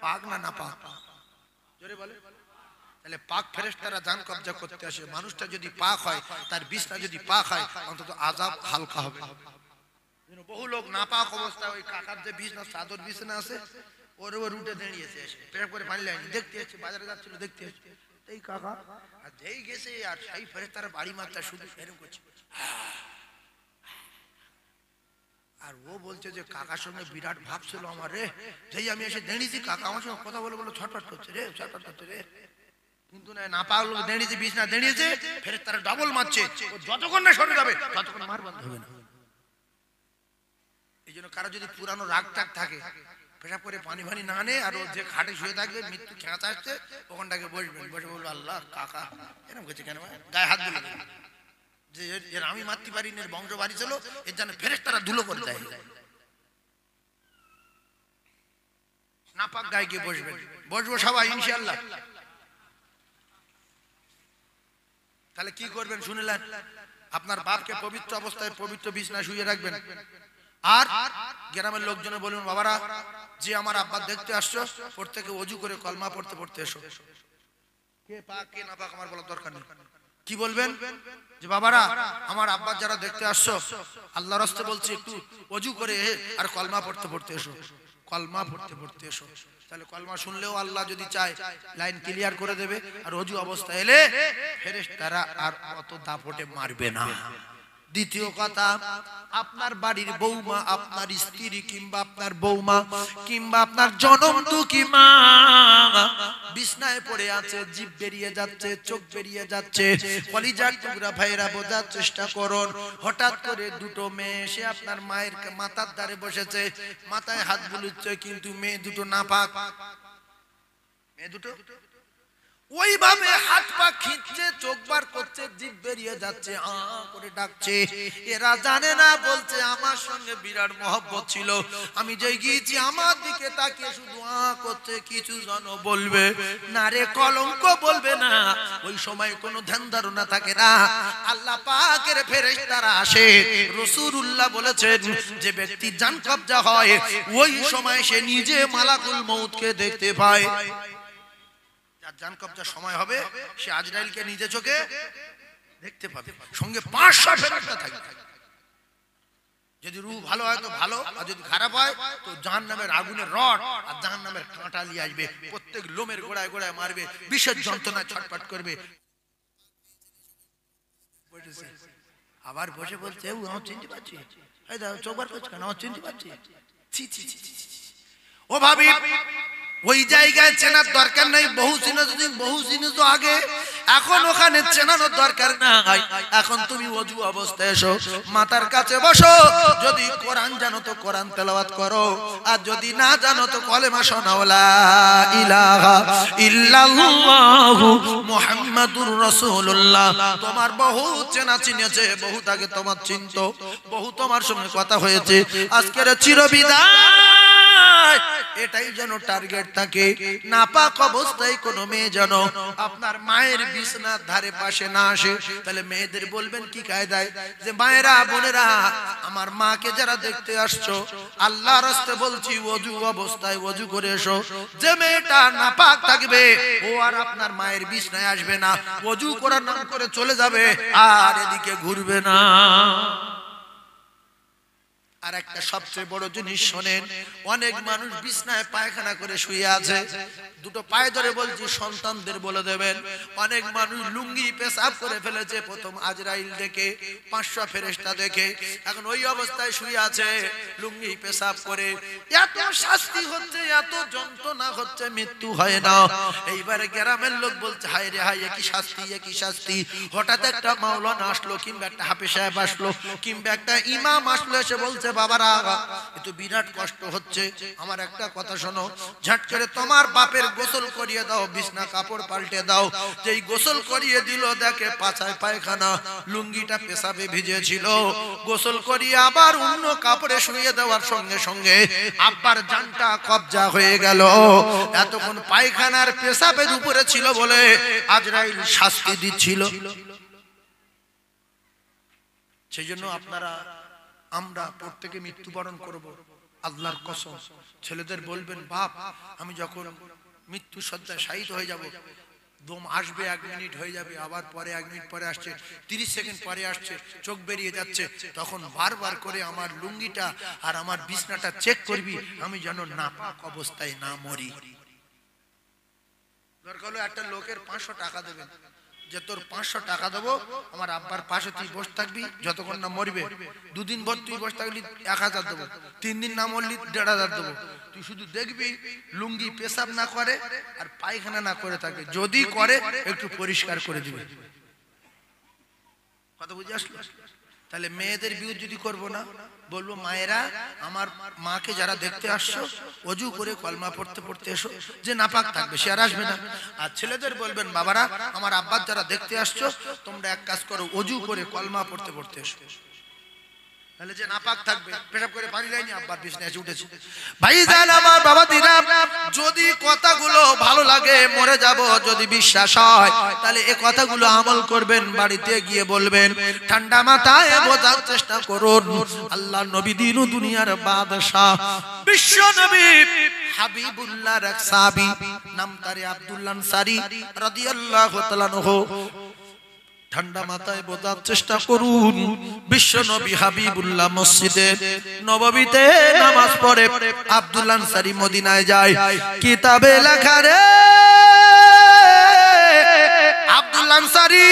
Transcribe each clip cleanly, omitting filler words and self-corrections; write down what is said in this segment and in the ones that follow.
পাক না নাপাক? জোরে বলে। তাহলে পাক ফেরেশতারা জান কবজা করতে আসে। মানুষটা যদি পাক হয়, তার বিছনা যদি পাক হয়, অন্তত আযাব হালকা হবে। বহু লোক নাপাক অবস্থায় ওই কাকার যে বিছনা চাদর বিছনা আছে ওর ওর উঠে দাঁড়িয়েছে, এসে পেট করে পানি লাইনি দেখতে এসেছে, বাজারে যাচ্ছিল দেখতে এসেছে এই কাকা, আর যেই গেছে আর সেই ফেরেশতারা বাড়ি মারতে শুধু এরকম করছে। আর ও বলছে যে কাকার সঙ্গে বিরাট ভাব ছিল আমার রে, যেই আমি এসে দাঁড়িয়েছি কাকা আমার সঙ্গে কথা বলে বলে ছটফট করছে রে, ছটফট করছে রে। কিন্তু না পাক লোক দাঁড়িয়েছে, বিছনা দাঁড়িয়েছে, ফেরেশতারা ডাবল মারছে। ও যতক্ষণ না সরে যাবে ততক্ষণ মার বন্ধ হবে না। এই জন্য কারো যদি পুরানো রাগ টাগ থাকে, পেশাব করে পানি ফানি না নে, আর ও যে খাটে শুয়ে থাকবে, মৃত্যু খেঁচা আসছে, ওখানটাকে বসবেন, বসে বলবো আল্লাহ কাকা এরকম করছে কেন, গায়ে হাত দিল যে এর আমি মারতে পারিনি, এর বংশ বাড়ি ছিল, এর জন্য ফেরেশতারা ধুলো করে দেয়। নাপাক গায়ে গিয়ে বসবেন, বসবো সবাই ইনশাআল্লাহ। তাহলে কি করবেন শুনলেন? আপনার বাপকে পবিত্র অবস্থায় পবিত্র বিছানায় শুয়ে রাখবেন। আর গ্রামের লোকজনে বলবেন বাবারা যে আমার আব্বা দেখতে আসছো, প্রত্যেকে ওযু করে কলমা পড়তে পড়তে এসো। কে পাক কে না পাক আমার বলার দরকার নেই। কি বলবেন? যে বাবারা আমার আব্বা যারা দেখতে আসছো, আল্লাহর রাস্তে বলছি একটু ওযু করে আর কলমা পড়তে পড়তে এসো, কলমা পড়তে পড়তে এসো। তাহলে কলমা শুনলেও আল্লাহ যদি চায় লাইন ক্লিয়ার করে দেবে। আর ওযু অবস্থা এলে ফেরেশতারা আর অত দাপটে মারবে না। দ্বিতীয় কথা, আপনার বাড়ির বৌমা, আপনার স্ত্রী কিংবা আপনার বৌমা কিংবা আপনার জনম দুঃখী মা বিছনায় পড়ে আছে, জিভ বেরিয়ে যাচ্ছে, চোখ বেরিয়ে যাচ্ছে, কলিজার টুকরা ভাইরা বোঝার চেষ্টা করুন। হঠাৎ করে দুটো মেয়ে এসে আপনার মায়ের মাথার ধারে বসেছে, মাথায় হাত বুলোচ্ছে, কিন্তু মেয়ে দুটো নাপাক। মেয়ে দুটো ওইভাবে হাত পা খিঁচছে, চোখ বার করছে, জিভ বেরিয়ে যাচ্ছে, আ করে ডাকছে। এরা জানে না, বলছে আমার সঙ্গে বিরাট মহব্বত ছিল, আমি যেই গিয়েছি আমার দিকে তাকিয়ে শুধু আ করছে, কিছু জন বলবে না রে, কলঙ্ক বলবে না। ওই সময় কোনো ধ্যান ধারণা থাকে না। আল্লাহ পাকের ফেরেশতারা আসে। রাসূলুল্লাহ বলেছেন যে ব্যক্তি জান কবজা হয় ওই সময় সে নিজে মালাকুল মউতকে দেখতে পায়। যার জান কবজার সময় হবে সে আজরাইলকে নিজে চোখে দেখতে পাবে, সঙ্গে 500 ফেরেশতা থাকবে। যদি রূহ ভালো হয় তো ভালো, আর যদি খারাপ হয় তো জাহান্নামের আগুনের রড আর জাহান্নামের কাঁটা নিয়ে আসবে, প্রত্যেক লোমের গোড়ায় গোড়ায় মারবে, বিষের যন্ত্রণায় ছটফট করবে। আবার বসে বলছে ও আমার চিনতে পারছি, এই দাও চোখবার করছে কেন, আমার চিনতে পারছি। ছি ছি ছি ছি। ও ভাবি ওই জায়গায় চেনার দরকার নাই, বহু চিনেছো আগে, এখন ওখানে চেনানোর দরকার নাই। এখন তুমি ওযু অবস্থায় এসো, মাথার কাছে বসো, যদি কোরআন জানো তো কোরআন তেলাওয়াত করো, আর যদি না জানো তো কলেমা শোনাও, লা ইলাহা ইল্লাল্লাহু মুহাম্মাদুর রাসূলুল্লাহ। তোমার বহু চেনা চিনেছে, বহুত আগে তোমার চিনতো, বহু তোমার সঙ্গে কথা হয়েছে, আজকের চিরবিদায় এটাই যেন টার্গেট থাকে। নাপাক অবস্থায় কোন মেয়ে যেন আপনার মায়ের বিছানার ধারে পাশে না আসে। তাহলে মেয়েদের বলবেন কি কায়দায়, যে মায়েরা বোনেরা আমার মাকে যারা দেখতে আসছো, আল্লাহর রাস্তে বলছি ওযু অবস্থায় ওযু করে এসো। যে মেয়েটা নাপাক থাকবে ও আর আপনার মায়ের বিছানায় আসবে না, ওযু করার নাম করে চলে যাবে, আর এদিকে ঘুরবে না। আর একটা সবচেয়ে বড় জিনিস শোনেন, অনেক মানুষ বিছনায় পায়খানা করে শুয়ে আছে, দুটো পায়ে ধরে বলছি সন্তানদের বলে দেবেন, অনেক মানুষ লুঙ্গি পেশাব করে ফেলেছে, প্রথম আজরাইল দেখে 500 ফেরেশতা দেখে, এখন ওই অবস্থায় শুয়ে আছে লুঙ্গি পেশাব করে, এত শাস্তি হচ্ছে, এত যন্ত্রণা হচ্ছে, মৃত্যু হয় না। এইবারে গ্রামের লোক বলছে হায় রে হায়, কি শাস্তি, কি শাস্তি। হঠাৎ একটা মাওলানা আসলো, কিংবা একটা হাফেজ সাহেব আসলো, কিংবা একটা ইমাম আসলো, এসে বলছে বাবারা এত বিরাট কষ্ট হচ্ছে, আমার একটা কথা শোনো, ঝট করে তোমার বাপের গোসল করিয়ে দাও, বিছনা কাপড় পাল্টে দাও। যেই গোসল করিয়ে দিল, দেখে পাছায় পায়খানা, লুঙ্গিটা পেশাবে ভিজেছিল, গোসল করিয়ে আবার অন্য কাপড়ে শুয়ে দেওয়ার সঙ্গে সঙ্গে আব্বার জানটা কবজা হয়ে গেল। এতক্ষণ পায়খানার পেশাবের উপরে ছিল বলে আজরাইল শাস্তি দিচ্ছিল। সেই জন্য আপনারা আমরা প্রত্যেকে মৃত্যুবরণ করব, আল্লাহর কসম ছেলেদের বলবেন বাপ আমি যখন মৃত্যু শয্যায় শায়িত হয়ে যাব, দম আসবে 1 মিনিট হয়ে যাবে, আবার পরে 1 মিনিট পরে আসছে, 30 সেকেন্ড পরে আসছে, চোখ বেরিয়ে যাচ্ছে, তখন বারবার করে আমার লুঙ্গিটা আর আমার বিছনাটা চেক করবি, আমি যেন নাপাক অবস্থায় না মরি। দরকার হলো একটা লোকের 500 টাকা দেবেন, যে তোর 500 টাকা দেবো, আমার আব্বার পাশে তুই বসে থাকবি যতক্ষণ না মরবে, 2 দিন পর তুই বসে থাকলি 1000 দেবো, 3 দিন না মরলি 1500 দেবো, তুই শুধু দেখবি লুঙ্গি পেশাব না করে আর পায়খানা না করে থাকে, যদি করে একটু পরিষ্কার করে দিবে। কথা বুঝে আসলো? তাহলে মেয়েদের বিয়ে যদি করবো না, বলবো মায়েরা আমার মাকে যারা দেখতে আসছো ওযু করে কলমা পড়তে পড়তে এসো, যে নাপাক থাকবে সে আর আসবে না। আর ছেলেদের বলবেন বাবারা আমার আব্বার যারা দেখতে আসছো তোমরা এক কাজ করো, ওযু করে কলমা পড়তে পড়তে এসো, তাহলে যে নাপাক থাকবে পেশাব করে পানি লাইনি আব্বার বিছানায় এসে উঠেছে। ভাইজান আমার বাবা দিরা, যদি কথাগুলো ভালো লাগে মরে যাব, যদি বিশ্বাস হয় তাহলে এই কথাগুলো আমল করবেন, বাড়িতে গিয়ে বলবেন, ঠান্ডা মাথায় বোঝার চেষ্টা করুন। আল্লাহ নবী দিন ও দুনিয়ার বাদশা বিশ্ব নবী হাবিবুল্লাহর এক সাহাবী নাম তার আব্দুল্লাহ আনসারী রাদিয়াল্লাহু তাআলা আনহু, ঠান্ডা মাথায় বোঝার চেষ্টা করুন। বিশ্ব নবী হাবিবুল্লাহ মসজিদে নববীতে নামাজ পড়ে, আব্দুল্লাহ আনসারী মদিনায় যায়, কিতাবে লেখা রে আব্দুল্লাহ আনসারী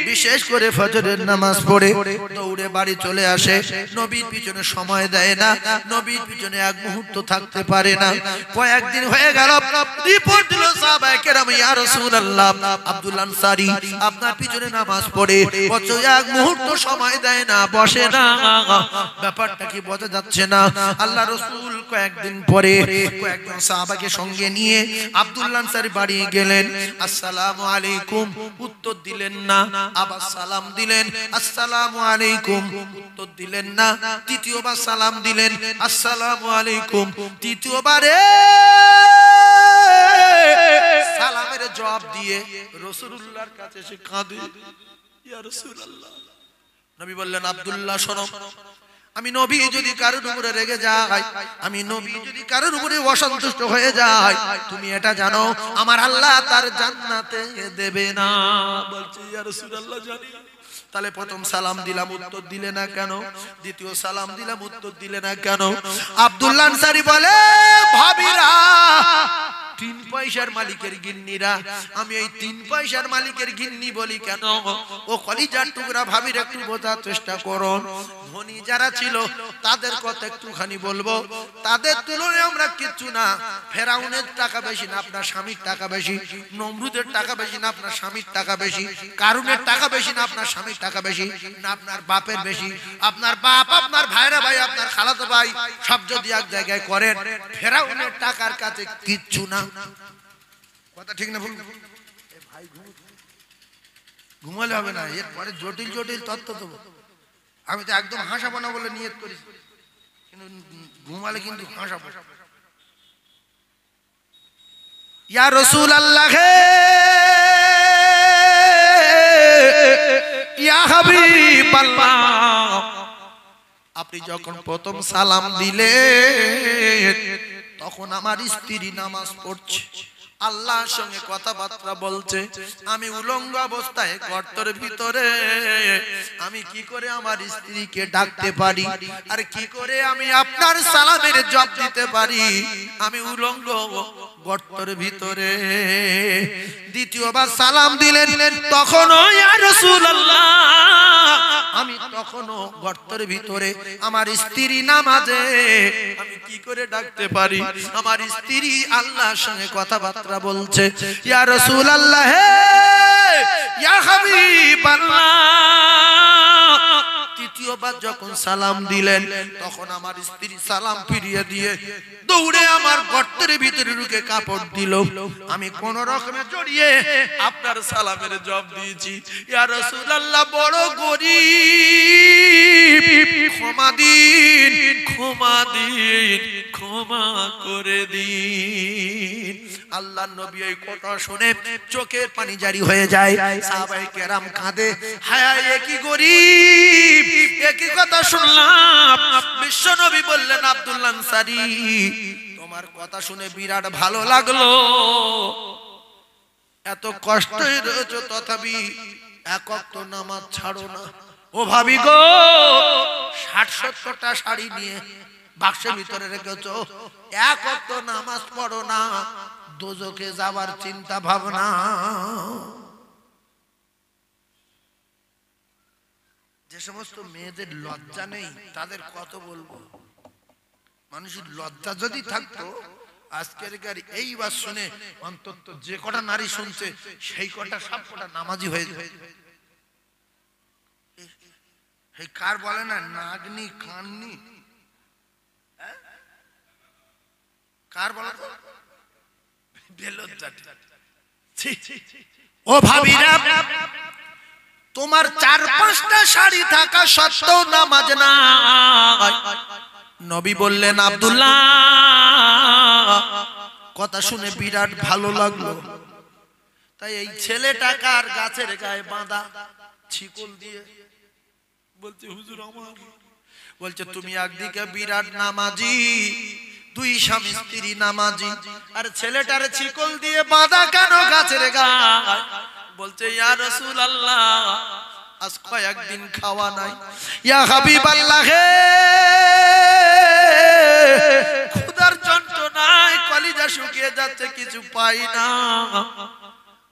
বিশেষ করে ফজরের নামাজ পড়ে দৌড়ে বাড়ি চলে আসে, নবীর পিছনে সময় দেয় না, নবীর পিছনে এক মুহূর্ত থাকতে পারে না। কয়েকদিন হয়ে গেল, রিপোর্ট দিল সাহাবায়ে কেরাম, ইয়া রাসূলুল্লাহ আব্দুল্লাহ আনসারী আপনার পিছনে নামাজ পড়ে অথচ এক মুহূর্ত সময় দেয় না, বসে না, ব্যাপারটা কি বোঝা যাচ্ছে না? আল্লাহ রাসূল কয়েকদিন পরে কয়েকজন সাহাবাকে সঙ্গে নিয়ে আব্দুল্লাহ আনসারী বাড়ি গেলেন, আসসালামু আলাইকুম উত্তর দিলেন না, আবার সালাম দিলেন, আসসালামু আলাইকুম উত্তর দিলেন না, তৃতীয়বার সালাম দিলেন, আসসালামু আলাইকুম, তৃতীয়বারে সালামের জবাব দিয়ে রাসূলুল্লাহর কাছে এসে কাঁদে, ইয়া রাসূলুল্লাহ। নবী বললেন, আব্দুল্লাহ শোনো, আমি নবী যদি কারোর উপরে রেগে যাই, আমি নবী যদি কারোর উপরে অসন্তুষ্ট হয়ে যাই, তুমি এটা জানো আমার আল্লাহ তার জান্নাতে দেবে না। বলছে, ইয়া রাসূলুল্লাহ জানি। তাহলে প্রথম সালাম দিলাম উত্তর দিলে না কেন? দ্বিতীয় সালাম দিলাম উত্তর দিলে না কেন? আব্দুল্লাহ আনসারী বলে, ভাবিরা 3 পয়সার মালিকের গিন্নিরা, আমি এই 3 পয়সার মালিকের গিন্নি বলি কেন? ও কলিজার টুকরা ভাবির একটু বোঝার চেষ্টা করুন। ধনী যারা ছিল তাদের কথা একটুখানি বলবো, তাদের তুলনায় আমরা কিচ্ছু না। ফেরাউনের টাকা বেশি না আপনার স্বামীর টাকা বেশি, নমরুদের টাকা বেশি না আপনার স্বামীর টাকা বেশি, কারুনের টাকা বেশি না আপনার স্বামীর টাকা বেশি, না আপনার বাপের বেশি। আপনার বাপ, আপনার ভাইরা ভাই, আপনার খালাতো ভাই সব যদি এক জায়গায় করেন, ফেরাউনের টাকার কাছে কিচ্ছু না। কথা ঠিক না ভুল? ভাই ঘুমালে হবে না, এরপরে জটিল জটিল তথ্য দেবো। আমি তো একদম হাসাবো না বলে নিয়ত করেছি, কিন্তু ঘুমালে কিন্তু হাসাবো। ইয়া রাসূলুল্লাহ, ইয়া হাবিবাল্লাহ, আপনি যখন প্রথম সালাম দিলেন তখন আমার স্ত্রী নামাজ পড়ছে, আল্লাহর সঙ্গে কথাবার্তা বলছে, আমি উলঙ্গ অবস্থায় গর্তের ভিতরে, আমি কি করে আমার স্ত্রীকে ডাকতে পারি, আর কি করে আমি আপনার সালামের জবাব দিতে পারি? আমি উলঙ্গ গর্তের ভিতরে। দ্বিতীয়বার সালাম দিলেন, তখনও ইয়া রাসূলুল্লাহ আমি তখনও গর্তের ভিতরে, আমার স্ত্রী নামাজে, আমি কি করে ডাকতে পারি? আমার স্ত্রী আল্লাহর সঙ্গে কথাবার্তা বলছে। ইয়া রাসূলুল্লাহ, ইয়া হাবিবাল্লাহ, তৃতীয়বার যখন সালাম দিলেন তখন আমার স্ত্রী সালাম ফিরিয়ে দিয়ে দৌড়ে আমার গর্তের ভিতরে ঢুকে কাপড় দিল, আমি কোন রকমে জড়িয়ে আপনার সালামের জবাব দিয়েছি। ইয়া রাসূলুল্লাহ, বড় গরীব, ক্ষমা দিন, ক্ষমা দিন, ক্ষমা করে দিন। আল্লাহ নবী এই কথা শুনে চোখের পানি জারি হয়ে যায়, সাহাবায়ে কেরাম কাঁদে, হায় এ কি গরীব, এ কি কথা শুনলাম। বিশ্ব নবী বললেন, আব্দুল্লাহ আনসারী, তোমার কথা শুনে বিরাট ভালো লাগলো, এত কষ্টে রয়েছে তথাপি এক ওয়াক্ত নামাজ ছাড়ো না। ও ভাবি গো, ৬০-৭০টা শাড়ি নিয়ে বাক্সের ভিতরে রেখেছো, এক ওয়াক্ত নামাজ পড়ো না, দোজখে যাবার চিন্তা ভাবনা। যে সমস্ত মেয়েদের লজ্জা নেই তাদের কত বলবো। মানুষের লজ্জা যদি থাকতো, আজকের এই বাস শুনে অন্তত যে কটা নারী শুনছে সেই কটা সব কটা নামাজি হয়ে যায়। এই কার বলে না নাগনি কাননি, কার বলে ও ভাবিরা, তোমার ৪-৫টা শাড়ি থাকা সত্ত্বেও নামাজ না। নবী বললেন, আব্দুল্লাহ, কথা শুনে বিরাট ভালো লাগলো, তাই এই ছেলেটাকে আর গাছের গায়ে বাঁধা শিকল দিয়ে বলছে, হুজুর আমার, বলছে তুমি একদিকে বিরাট নামাজি, দুই স্বামী স্ত্রী নামাজি, আর ছেলেটারে শিকল দিয়ে বাঁধা কেন গাছের গায়ে? বলছে, ইয়া রাসূলুল্লাহ, আজ কয়েকদিন খাওয়া নাই, ইয়া হাবিবাল্লাহ, ক্ষুধার যন্ত্রণায় কলিজা শুকিয়ে যাচ্ছে, কিছু পাই না,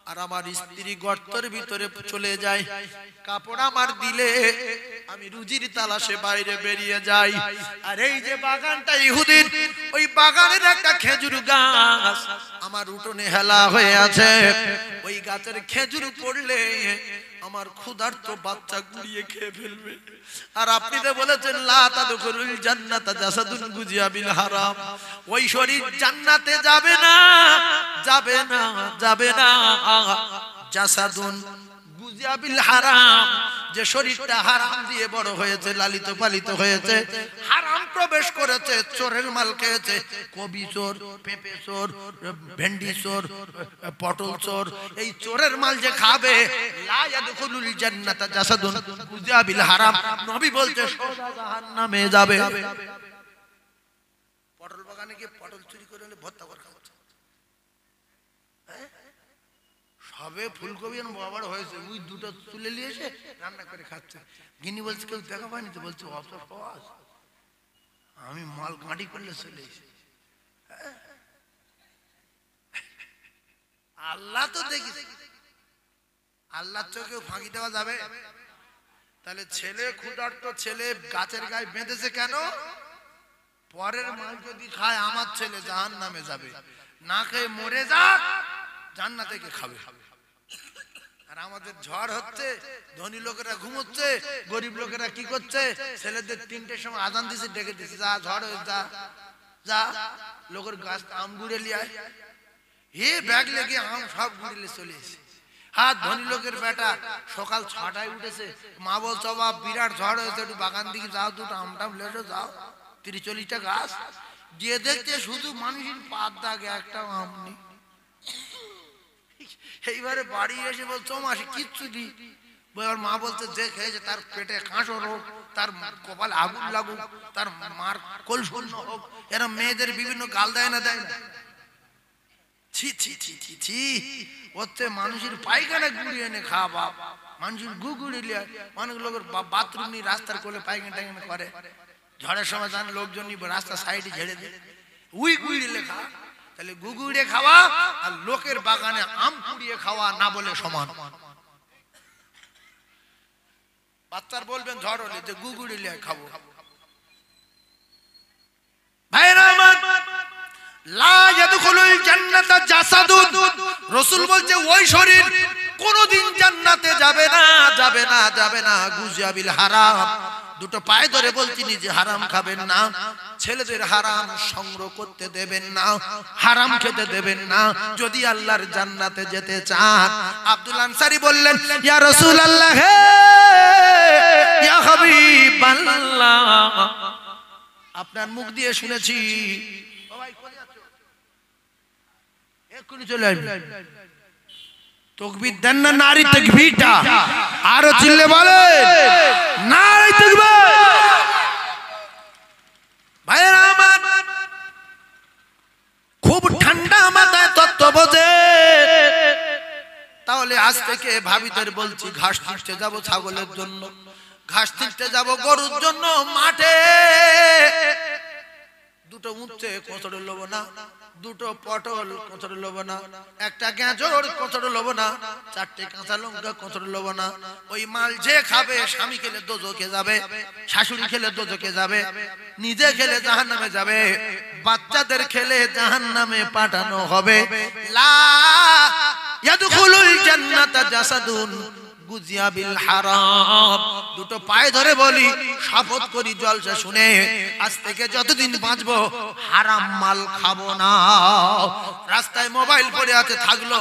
আর আমার স্ত্রী গর্তের ভিতরে চলে যায়, কাপড় আমার দিলে আমি রুজির তালাশে বাইরে বেরিয়ে যাই, আর এই যে বাগানটা ইহুদির, ওই বাগানের একটা খেজুর গাছ আমার উঠোনে হেলা হয়ে আছে, ওই গাছের খেজুর পড়লে আমার ক্ষুধার্ত বাচ্চা গুড়িয়ে খেয়ে ফেলবে, আর আপনি তো বলেছেন লা তাদখুলুল জান্নাতা জাসাদুন গুজিয়া বিল হারাম, ওই শরীর জান্নাতে যাবে না, যাবে না, যাবে না, জাসাদুন গুজিয়া বিল হারাম, যে শরীরটা হারাম দিয়ে বড় হয়েছে, লালিত পালিত হয়েছে, হারাম প্রবেশ করেছে, চোরের মাল খেয়েছে, কবি চোর, পেঁপে চোর, ভেন্ডি চোর, পটল চোর, এই চোরের মাল যে খাবে, লা ইয়াদখুলুল জান্নাতা জাসাদুন গুজিয়া বিল হারাম, নবী বলছে সোজা জাহান্নামে যাবে। পটল বাগানে গিয়ে পটল চুরি করে এনে ভর্তা করে খাচ্ছে, সবে ফুলকপি বাবার হয়েছে, ওই দুটো তুলে নিয়ে এসে রান্না করে খাচ্ছে। গিনি বলছে, কেউ দেখা পায়নি তো? বলছে, অত সহজ, আমি মাল গাঁটি করলে চলে এসে। আল্লাহ তো দেখি, আল্লাহ চোখেও ফাঁকি দেওয়া যাবে? তাহলে ছেলে ক্ষুধার্ত ছেলে গাছের গায়ে বেঁধেছে কেন? পরের মাল যদি খায় আমার ছেলে জাহান্নামে যাবে, না খেয়ে মরে যাক, জান্নাতে কে খাবে? আর আমাদের ঝড় হচ্ছে, ধনী লোকেরা ঘুমোচ্ছে, গরিব লোকেরা কি করছে? ছেলেদের ৩টের সময় আজান দিছে, ডেকে দিছে, যা ঝড় হয়ে যা, যা লোকের গাছ আম গুড়ে লিয়ে হে ব্যাগ লেগে আম সব গুড়িলে চলে এসে। হ্যাঁ, ধনী লোকের বেটা সকাল ৬টায় উঠেছে, মা বলছে, বাবা বিরাট ঝড় হয়েছে, একটু বাগান দিকে যাও, দুটো আমটাম লেটো যাও, ৩০-৪০টা গাছ দিয়ে দেখতে শুধু মানুষের পাত দাগে, একটা আম নেই। এইবারে বাড়ি এসে বলছো, মাসি কিচ্ছু দি, মা বলছে, যে খেয়েছে তার পেটে কাঁসো রোগ, তার কপালে আগুন লাগুক, তার মার কোল শূন্য হোক, এরা মেয়েদের বিভিন্ন গাল দেয় না, দেয় না? ছি ছি ছি ছি ছি, হচ্ছে মানুষের পায়খানা গুড়িয়ে এনে খাওয়া বাপ, মানুষের গু গুড়িয়ে, অনেক লোকের বাথরুম নিয়ে রাস্তার কোলে পায়খানা টাইখানা করে, ঝড়ের সময় জান লোকজন রাস্তা সাইডে ঝেড়ে দেয়, উই গুড়িয়ে খা। তাহলে গুগুড়ে খাওয়া আর লোকের বাগানে আম কুড়িয়ে খাওয়া না বলে সমান। বাচ্চার বলবেন ঝড় হলে যে গুগুড়িয়ে খাবো, ভাইরা আমার, লা ইয়াদখুলুল জান্নাতা জাসাদুন, রাসূল বলছে ওই শরীর কোনদিন জান্নাতে যাবে না, যাবে না, যাবে না, গুজিয়া বিল হারাম। দুটো পায়ে ধরে বলছি, নিজে হারাম খাবেন না, ছেলেদের হারাম সংগ্রহ করতে দেবেন না, হারাম খেতে দেবেন না, যদি আল্লাহর জান্নাতে যেতে চান। আব্দুল আনসারী বললেন, ইয়া রাসূলুল্লাহ, হে ইয়া হাবিবাল্লাহ, আপনার মুখ দিয়ে শুনেছি। ও ভাই কোথায় যাচ্ছ? এ এক্ষুনি চলে আসবে। তাকবীর দেন না, নারী তাকবীরটা আরো চিল্লে বলে নারী তাকবীর। ভাইরা আমার, খুব ঠান্ডা মাথায় তত্ত্ব বোঝে। তাহলে আজ থেকে ভাবিদের বলছি, ঘাস ছিঁড়তে যাব ছাগলের জন্য, ঘাস ছিঁড়তে যাব গরুর জন্য মাঠে। দুটো উচ্ছে কোঁচড়ে লব না, দুটো পটল কোঁচড়ে লব না, একটা গাজর কোঁচড়ে লব না, চারটে কাঁচা লঙ্কা কোঁচড়ে লব না। ওই মাল যে খাবে, স্বামী খেলে দোজখে যাবে, শাশুড়ি খেলে দোজখে যাবে, নিজে খেলে জাহান্নামে যাবে, বাচ্চাদের খেলে জাহান্নামে পাঠানো হবে। লা ইয়াদখুলুল জান্নাতা জাসাদুন গুজিয়া বিল হারাম। দুটো পায়ে ধরে বলি, শপথ করি জলসা শুনে, আজ থেকে যতদিন বাঁচবো হারাম মাল খাবো না। রাস্তায় মোবাইল পড়ে আছে থাকলো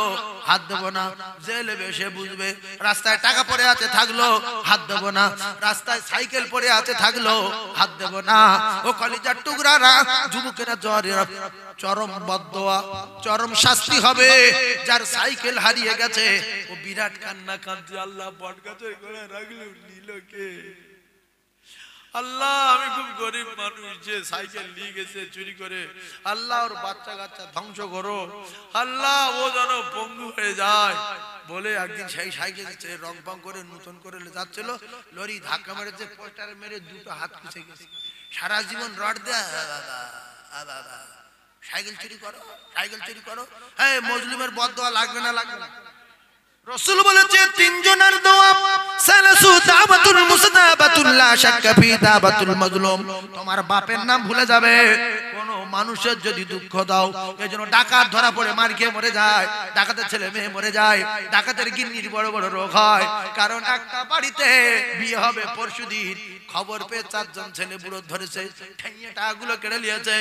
হাত দেবো না, জেলে বেশে বুঝবে। রাস্তায় টাকা পড়ে আছে থাকলো হাত দেবো না, রাস্তায় সাইকেল পড়ে আছে থাকলো হাত দেবো না। ও কলিজার টুকরারা, যুবকেরা, চরম বদদোয়া, চরম শাস্তি হবে যার সাইকেল হারিয়ে গেছে। ও বিরাট কান্না কাঁদছে, আল্লাহ বট গাছে করে রাখলো, নিল কে? আল্লাহ আমি খুব গরিব মানুষ, যে সাইকেল নিয়ে গেছে চুরি করে, আল্লাহ ওর বাচ্চা কাচ্চা ধ্বংস করো, আল্লাহ ও যেন পঙ্গু হয়ে যায়। বলে একদিন সেই সাইকেল রং পং করে নতুন করে যাচ্ছিল, লরি ধাক্কা মেরেছে, পোস্টার মেরে দুটো হাত খুঁজে গেছে। সারা জীবন রড দেয়া, সাইকেল চুরি করো, সাইকেল চুরি করো। হ্যাঁ, মজলুমের বদদোয়া লাগবে না, লাগবে না। রাসূল বলেছে তিনজনের দোয়া, সালাসু দাওয়াতুল মুস্তাবাতুল লা শাক্কা ফি দাওয়াতুল মাজলুম। তোমার বাপের নাম ভুলে যাবে কোন মানুষের যদি দুঃখ দাও। এজন্য ডাকাত ধরা পড়ে মার খেয়ে মরে যায়, ডাকাতের ছেলে মেয়ে মরে যায়, ডাকাতের গিন্নির বড় বড় রোগ হয়। কারণ একটা বাড়িতে বিয়ে হবে পরশুদিন, খবর পেয়ে 4 জন ছেলে বুড়ো ধরেছে, ঠেঙিয়ে টাকাগুলো কেড়ে নিয়েছে।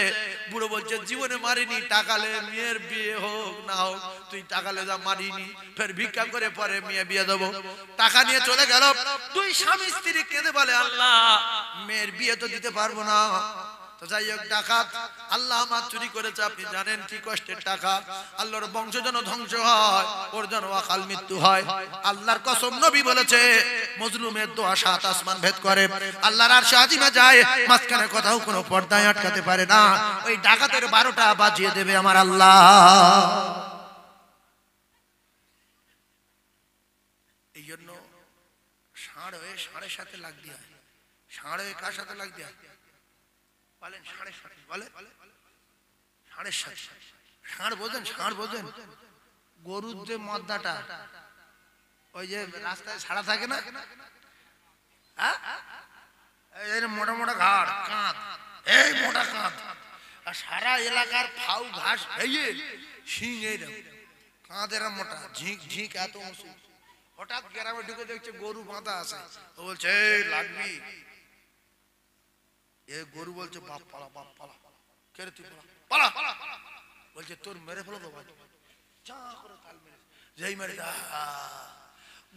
বুড়ো বলছে জীবনে মারিনি, টাকালে মেয়ের বিয়ে হোক না হোক, তুই টাকালে যা মারিনি, ফের ভিক্ষা করে পরে মেয়ে বিয়ে দেবো। টাকা নিয়ে চলে গেল। 2 স্বামী স্ত্রী কেঁদে বলে আল্লাহ মেয়ের বিয়ে তো দিতে পারবো না। তো যাই হোক, ডাকাত আল্লাহ আমার চুরি করেছে, আপনি জানেন কি কষ্টের টাকা, আল্লাহর বংশ যেন ধ্বংস হয়, ওর যেন অকাল মৃত্যু হয়। আল্লাহর কসম, নবী বলেছে মজলুমের দোয়া 7 আসমান ভেদ করে, আল্লাহর আরশে আজিমে যায়, মাঝখানে কোথাও কোনো পর্দায় আটকাতে পারে না। ওই ডাকাতের 12টা বাজিয়ে দেবে আমার আল্লাহ। এই জন্য ষাঁড় হয়ে ষাঁড়ের সাথে লাগ দিয়া, ষাঁড় হয়ে কার সাথে লাগ দিয়া বলেন? ষাঁড়ের সাথে। বলে ষাঁড়ের সাথে। ষাঁড় বোঝেন? ষাঁড় বোঝেন? গরুর যে মদ্দাটা, ওই যে রাস্তায় ছাড়া থাকে না, মোটা মোটা ঘাড়, কাঁধ, এই মোটা কাঁধ, আর সারা এলাকার ফাউ ঘাস খাইয়ে শিং এইরকম, কাঁধ এরা মোটা, ঝিঁক ঝিঁক এত উঁচু। হঠাৎ গ্রামে ঢুকে দেখছে গরু বাঁধা আছে, ও বলছে এই লাগবি। এ গরু বলছে বাপ পালা, বাপ পালা। কে রে তুই? পালা পালা। বলছে তোর মেরে ফেলো তো ভাই। চা করে তাল মেরে, যেই মেরে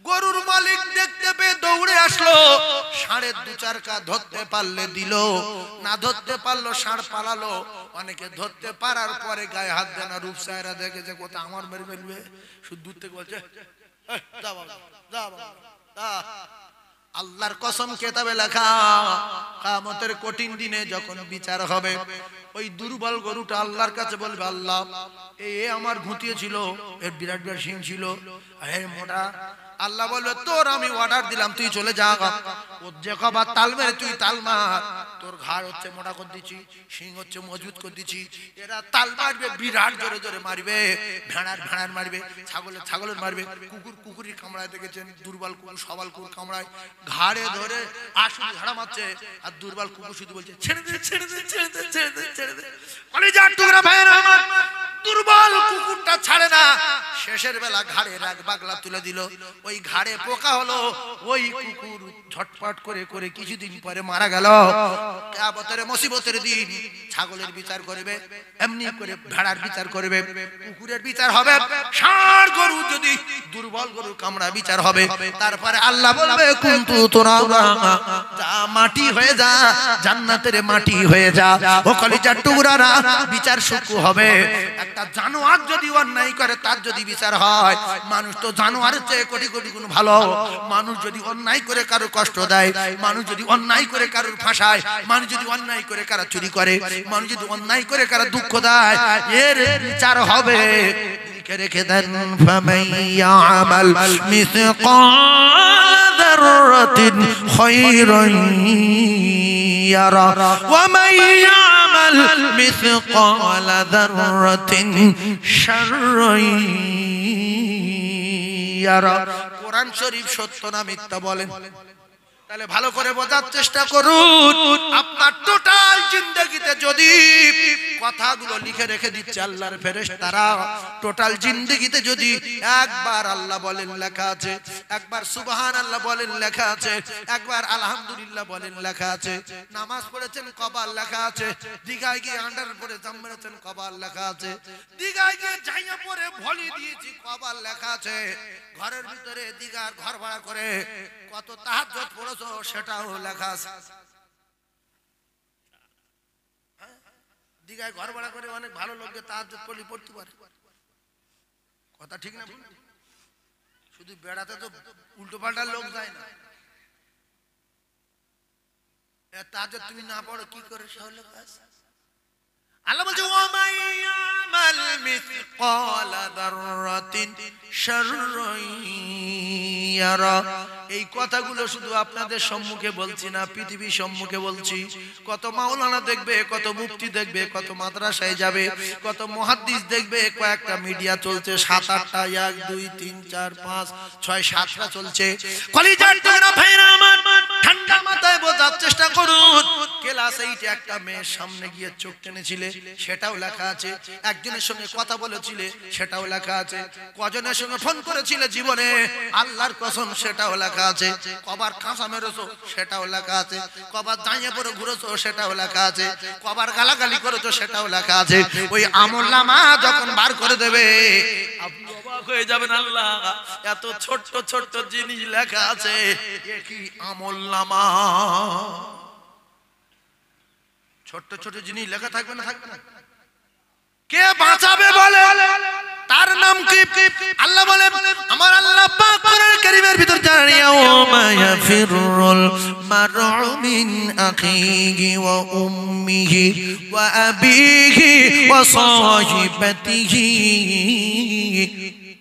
গরুর মালিক দেখতে পেয়ে দৌড়ে আসলো, ষাঁড়ের 2-4 কা ধরতে পারলে দিল, না ধরতে পারলো ষাঁড় পালালো। অনেকে ধরতে পারার পরে গায়ে হাত দেয় না, রূপসায়রা দেখে যে কোথা আমার মেরে ফেলবে, শুধু দূর থেকে বলছে যা বাবা, যা বাবা, যা। আল্লাহর কসম, কিতাবে লেখা কিয়ামতের কঠিন দিনে যখন বিচার হবে, ওই দুর্বল গরুটা আল্লাহর কাছে বলবে আল্লাহ এ আমার ঘুঁটিয়ে ছিল, এর বিরাট বিরাট শিং ছিল, হে মোটা। আল্লাহ বলবে তোর আমি অর্ডার দিলাম, তুই চলে যা, ওর যে কবার তাল মেরে তুই তাল মার, তোর ঘাড় হচ্ছে মোটা করে দিচ্ছি, শিং হচ্ছে মজবুত করে দিচ্ছি। এরা তাল মারবে, বিরাট জোরে জোরে মারবে, ভেড়ার ভেড়ার মারবে, ছাগলের ছাগলের মারবে, কুকুর কুকুরের কামড়ায়, দেখেছেন দুর্বল কুকুর সবল কুকুর কামড়ায়, ঘাড়ে ধরে আসুন ঝাড়া মারছে, আর দুর্বল কুকুর শুধু বলছে ছেড়ে দে ছেড়ে দে ছেড়ে দে ছেড়ে দে ছেড়ে দে। কলিজার টুকরা ভাইয়েরা আমার, দুর্বল কুকুরটা ছাড়ে না, শেষের বেলা ঘাড়ে রাগ বাগলা তুলে দিল, ওই ঘাড়ে পোকা হলো, ওই কুকুর ঝটপট করে করে কিছুদিন পরে মারা গেল। কিয়ামতের মুসিবতের দিন ছাগলের বিচার করবে, এমনি করে ভেড়ার বিচার করবে, কুকুরের বিচার হবে, ষাঁড় গরু যদি দুর্বল গরু কামড়া বিচার হবে। তারপরে আল্লাহ বলবে কুনতু তুরাবা, যা মাটি হয়ে যা, জান্নাতের মাটি হয়ে যা। ও কলিজার টুকরারা, বিচার শুরু হবে। একটা জানোয়ার যদি অন্যায় করে তার যদি বিচার হয়, মানুষ তো জানোয়ারের চেয়ে কোটি কোটি গুণ ভালো। মানুষ যদি অন্যায় করে কারো কষ্ট দেয়, মানুষ যদি অন্যায় করে কারোর ফাঁসায়, মানুষ যদি অন্যায় করে কারো চুরি করে, মানুষ যদি অন্যায় করে কারো দুঃখ দেয়, এর বিচার হবে। রেখে দেন ফামাইয়ামাল মিসকাল যাররাতিন খায়রান ইয়ারা ওয়া মাইয়ামাল মিসকাল যাররাতিন শাররান ইয়ারা। কোরআন শরীফ সত্য না মিথ্যা বলেন? তাহলে ভালো করে বোঝার চেষ্টা করুন। আপনার টোটাল জিন্দেগিতে যদি কথাগুলো লিখে রেখে দিচ্ছে আল্লাহর ফেরেশতারা, টোটাল জিন্দেগিতে যদি একবার আল্লাহ বলেন লেখা আছে, একবার সুবহানাল্লাহ বলেন লেখা আছে, একবার আলহামদুলিল্লাহ বলেন লেখা আছে, নামাজ পড়েছেন কবার লেখা আছে, দিঘায় গিয়ে আন্ডার পরে জাম মেরেছেন কবার লেখা আছে, দিঘায় গিয়ে জাইয়া পরে ভলি দিয়েছি কবার লেখা আছে, ঘরের ভিতরে দিঘার ঘর ভাড়া করে কত তাহাজ্জুদ পড়েছো সেটাও লেখা আছে। দিঘায় ঘর ভাড়া করে অনেক ভালো লোককে তাহাজ্জুদ পড়লে পড়তে পারে, কথা ঠিক না? শুধু বেড়াতে তো উল্টো পাল্টা লোক যায় না। তাহাজ্জুদ তুমি না পড়ো কি করে সহলে কাজ? আল্লাহ বলছে ওয়া মাইয়ামাল মিসকাল যাররাতিন শাররান ইয়ারা। এই কথাগুলো শুধু আপনাদের সম্মুখে বলছি না, পৃথিবীর সম্মুখে বলছি। কত মাওলানা দেখবে, কত মুফতি দেখবে, কত মাদ্রাসায় যাবে, কত মুহাদ্দিস দেখবে, কয়েকটা মিডিয়া চলছে, 7-8টা, 1 2 3 4 5 6 7টা চলছে। কলিজার টুকরা ভাইরা আমার, ঠান্ডা মাথায় বোঝার চেষ্টা করুন। ক্লাস 8 একটা মেয়ের সামনে গিয়ে চোখ টেনেছিলে, সেটাও লেখা আছে। একজনের সঙ্গে কথা বলেছিলে, সেটাও লেখা আছে। কজনের সঙ্গে ফোন করেছিলে জীবনে, আল্লাহর কসম সেটাও লেখা আছে। কবার কাঁচা মেরেছো সেটাও লেখা আছে। কবার দাঁড়িয়ে পড়ে ঘুরেছো সেটাও লেখা আছে। কবার গালাগালি করেছো সেটাও লেখা আছে। ওই আমলনামা যখন বার করে দেবে আপনি অবাক হয়ে যাবেন, আল্লাহ এত ছোট্ট ছোট্ট জিনিস লেখা আছে, এ কি আমলনামা? ছোট্ট ছোট জিনিস লেখা থাকবে না? থাকবে না? কে বাঁচাবে বলে? তার নাম কি? আল্লাহ বলে, আমার আল্লাহ পাক কোরআন কারীমের ভিতর জানিয়ে, ওয়া ইয়াফিরুল মারউ মিন আখিহি ওয়া উম্মিহি ওয়া আবিহি ওয়া সাহিবাতিহি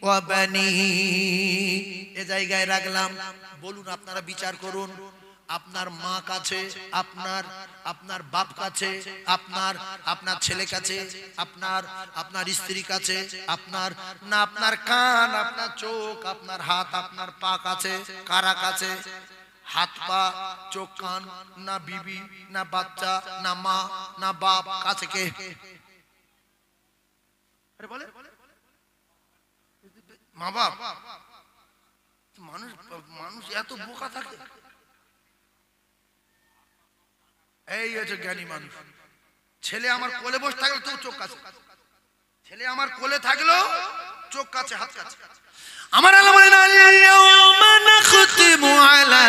ওয়া বানিহি। এই জায়গায় রাখলাম, বলুন আপনারা বিচার করুন। আপনার মা কাছে, আপনার বাপ কাছে, আপনার ছেলে কাছে, আপনার স্ত্রী কাছে, আপনার কান, আপনার চোখ, আপনার হাত, আপনার পা কাছে, কারা কাছে? হাত পা চোখ কান, না বিবি, না বাচ্চা, না মা, না বাপ, কাছে কে? আরে বলে মা বাপ। মানুষ এত বোকা থাকে? এই হচ্ছে জ্ঞানী মানুষ। ছেলে আমার কোলে বসে থাকলে তো চোখ কাছে, ছেলে আমার কোলে থাকলেও চোখ কাছে, হাত কাছে। আমার আল্লাহ বলেন, আল-ইয়াওমা নাখতিমু আলা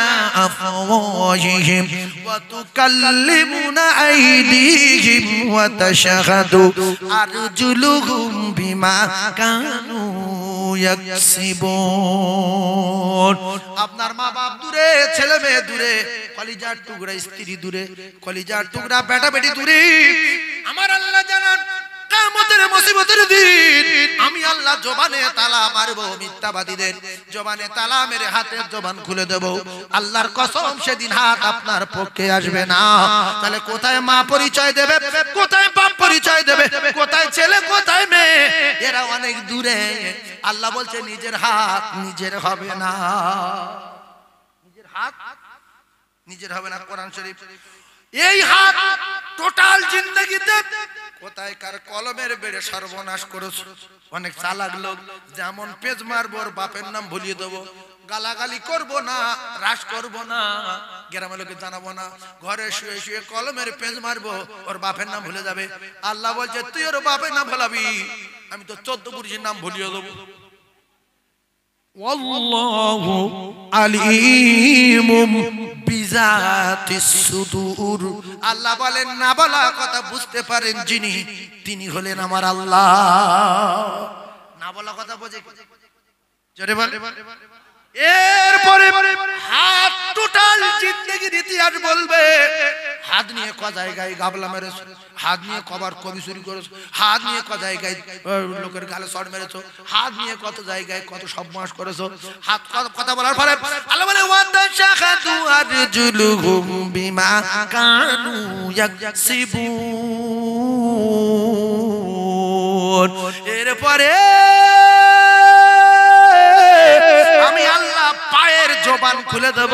আফওয়াহিহিম ওয়া তুকাল্লিমুনা আইদিহিম ওয়া তাশহাদু আরজুলুহুম বিমা কানু ইয়াকসিবুন। আপনার মা বাপ দূরে, ছেলে মেয়ে দূরে, কলিজার টুকরা স্ত্রী দূরে, কলিজার টুকরা বেটা বেটি দূরে। আমার আল্লাহ জানান, কিয়ামতের মুসিবতের দিন আমি আল্লাহ জবানে তালা মারবো মিথ্যাবাদীদের, জবানে তালা মেরে হাতের জবান খুলে দেব। আল্লাহর কসম, সেদিন হাত আপনার পক্ষে আসবে না। তাহলে কোথায় মা পরিচয় দেবে, কোথায় বাপ পরিচয় দেবে, কোথায় ছেলে, কোথায় মেয়ে? এরা অনেক দূরে। আল্লাহ বলছে নিজের হাত নিজের হবে না, নিজের হাত নিজের হবে না। কোরআন শরীফ এই হাত টোটাল জিন্দগিতে কোথায় কার কলমের বেড়ে সর্বনাশ করেছো। অনেক চালাক লোক যেমন পেজ মারবো ওর বাপের নাম ভুলিয়ে দেবো, গালাগালি করব না, রাস করব না, গ্রামের লোকে জানাবো না, ঘরে শুয়ে শুয়ে কলমের পেজ মারবো, ওর বাপের নাম ভুলে যাবে। আল্লাহ বলছে তুই ওর বাপের নাম ভুলাবি, আমি তো 14 পুরুষের নাম ভুলিয়ে দেবো। ওয়াল্লাহু আলিমুম বিজাতিস সুদূর। আল্লাহ বলেন না বলা কথা বুঝতে পারেন যিনি, তিনি হলেন আমার আল্লাহ। না বলা কথা বোঝে জোরে বল। এরপরে হাত টোটাল জিন্দেগির ইতিহাস বলবে। হাত নিয়ে ক জায়গায় গাবলা মেরেছো, হাত নিয়ে কবার কবি চুরি করেছো, হাত নিয়ে ক জায়গায় লোকের গালে শট মেরেছো, হাত নিয়ে কত জায়গায় কত সবমাস করেছো। হাত কথা বলার পরে আল্লাহ বলে ওয়াতাশাহাদু আরজুলুহুম বিমা কানু ইয়াকসিবুন। এরপরে আমি আল্লাহ পায়ের জবান খুলে দেব।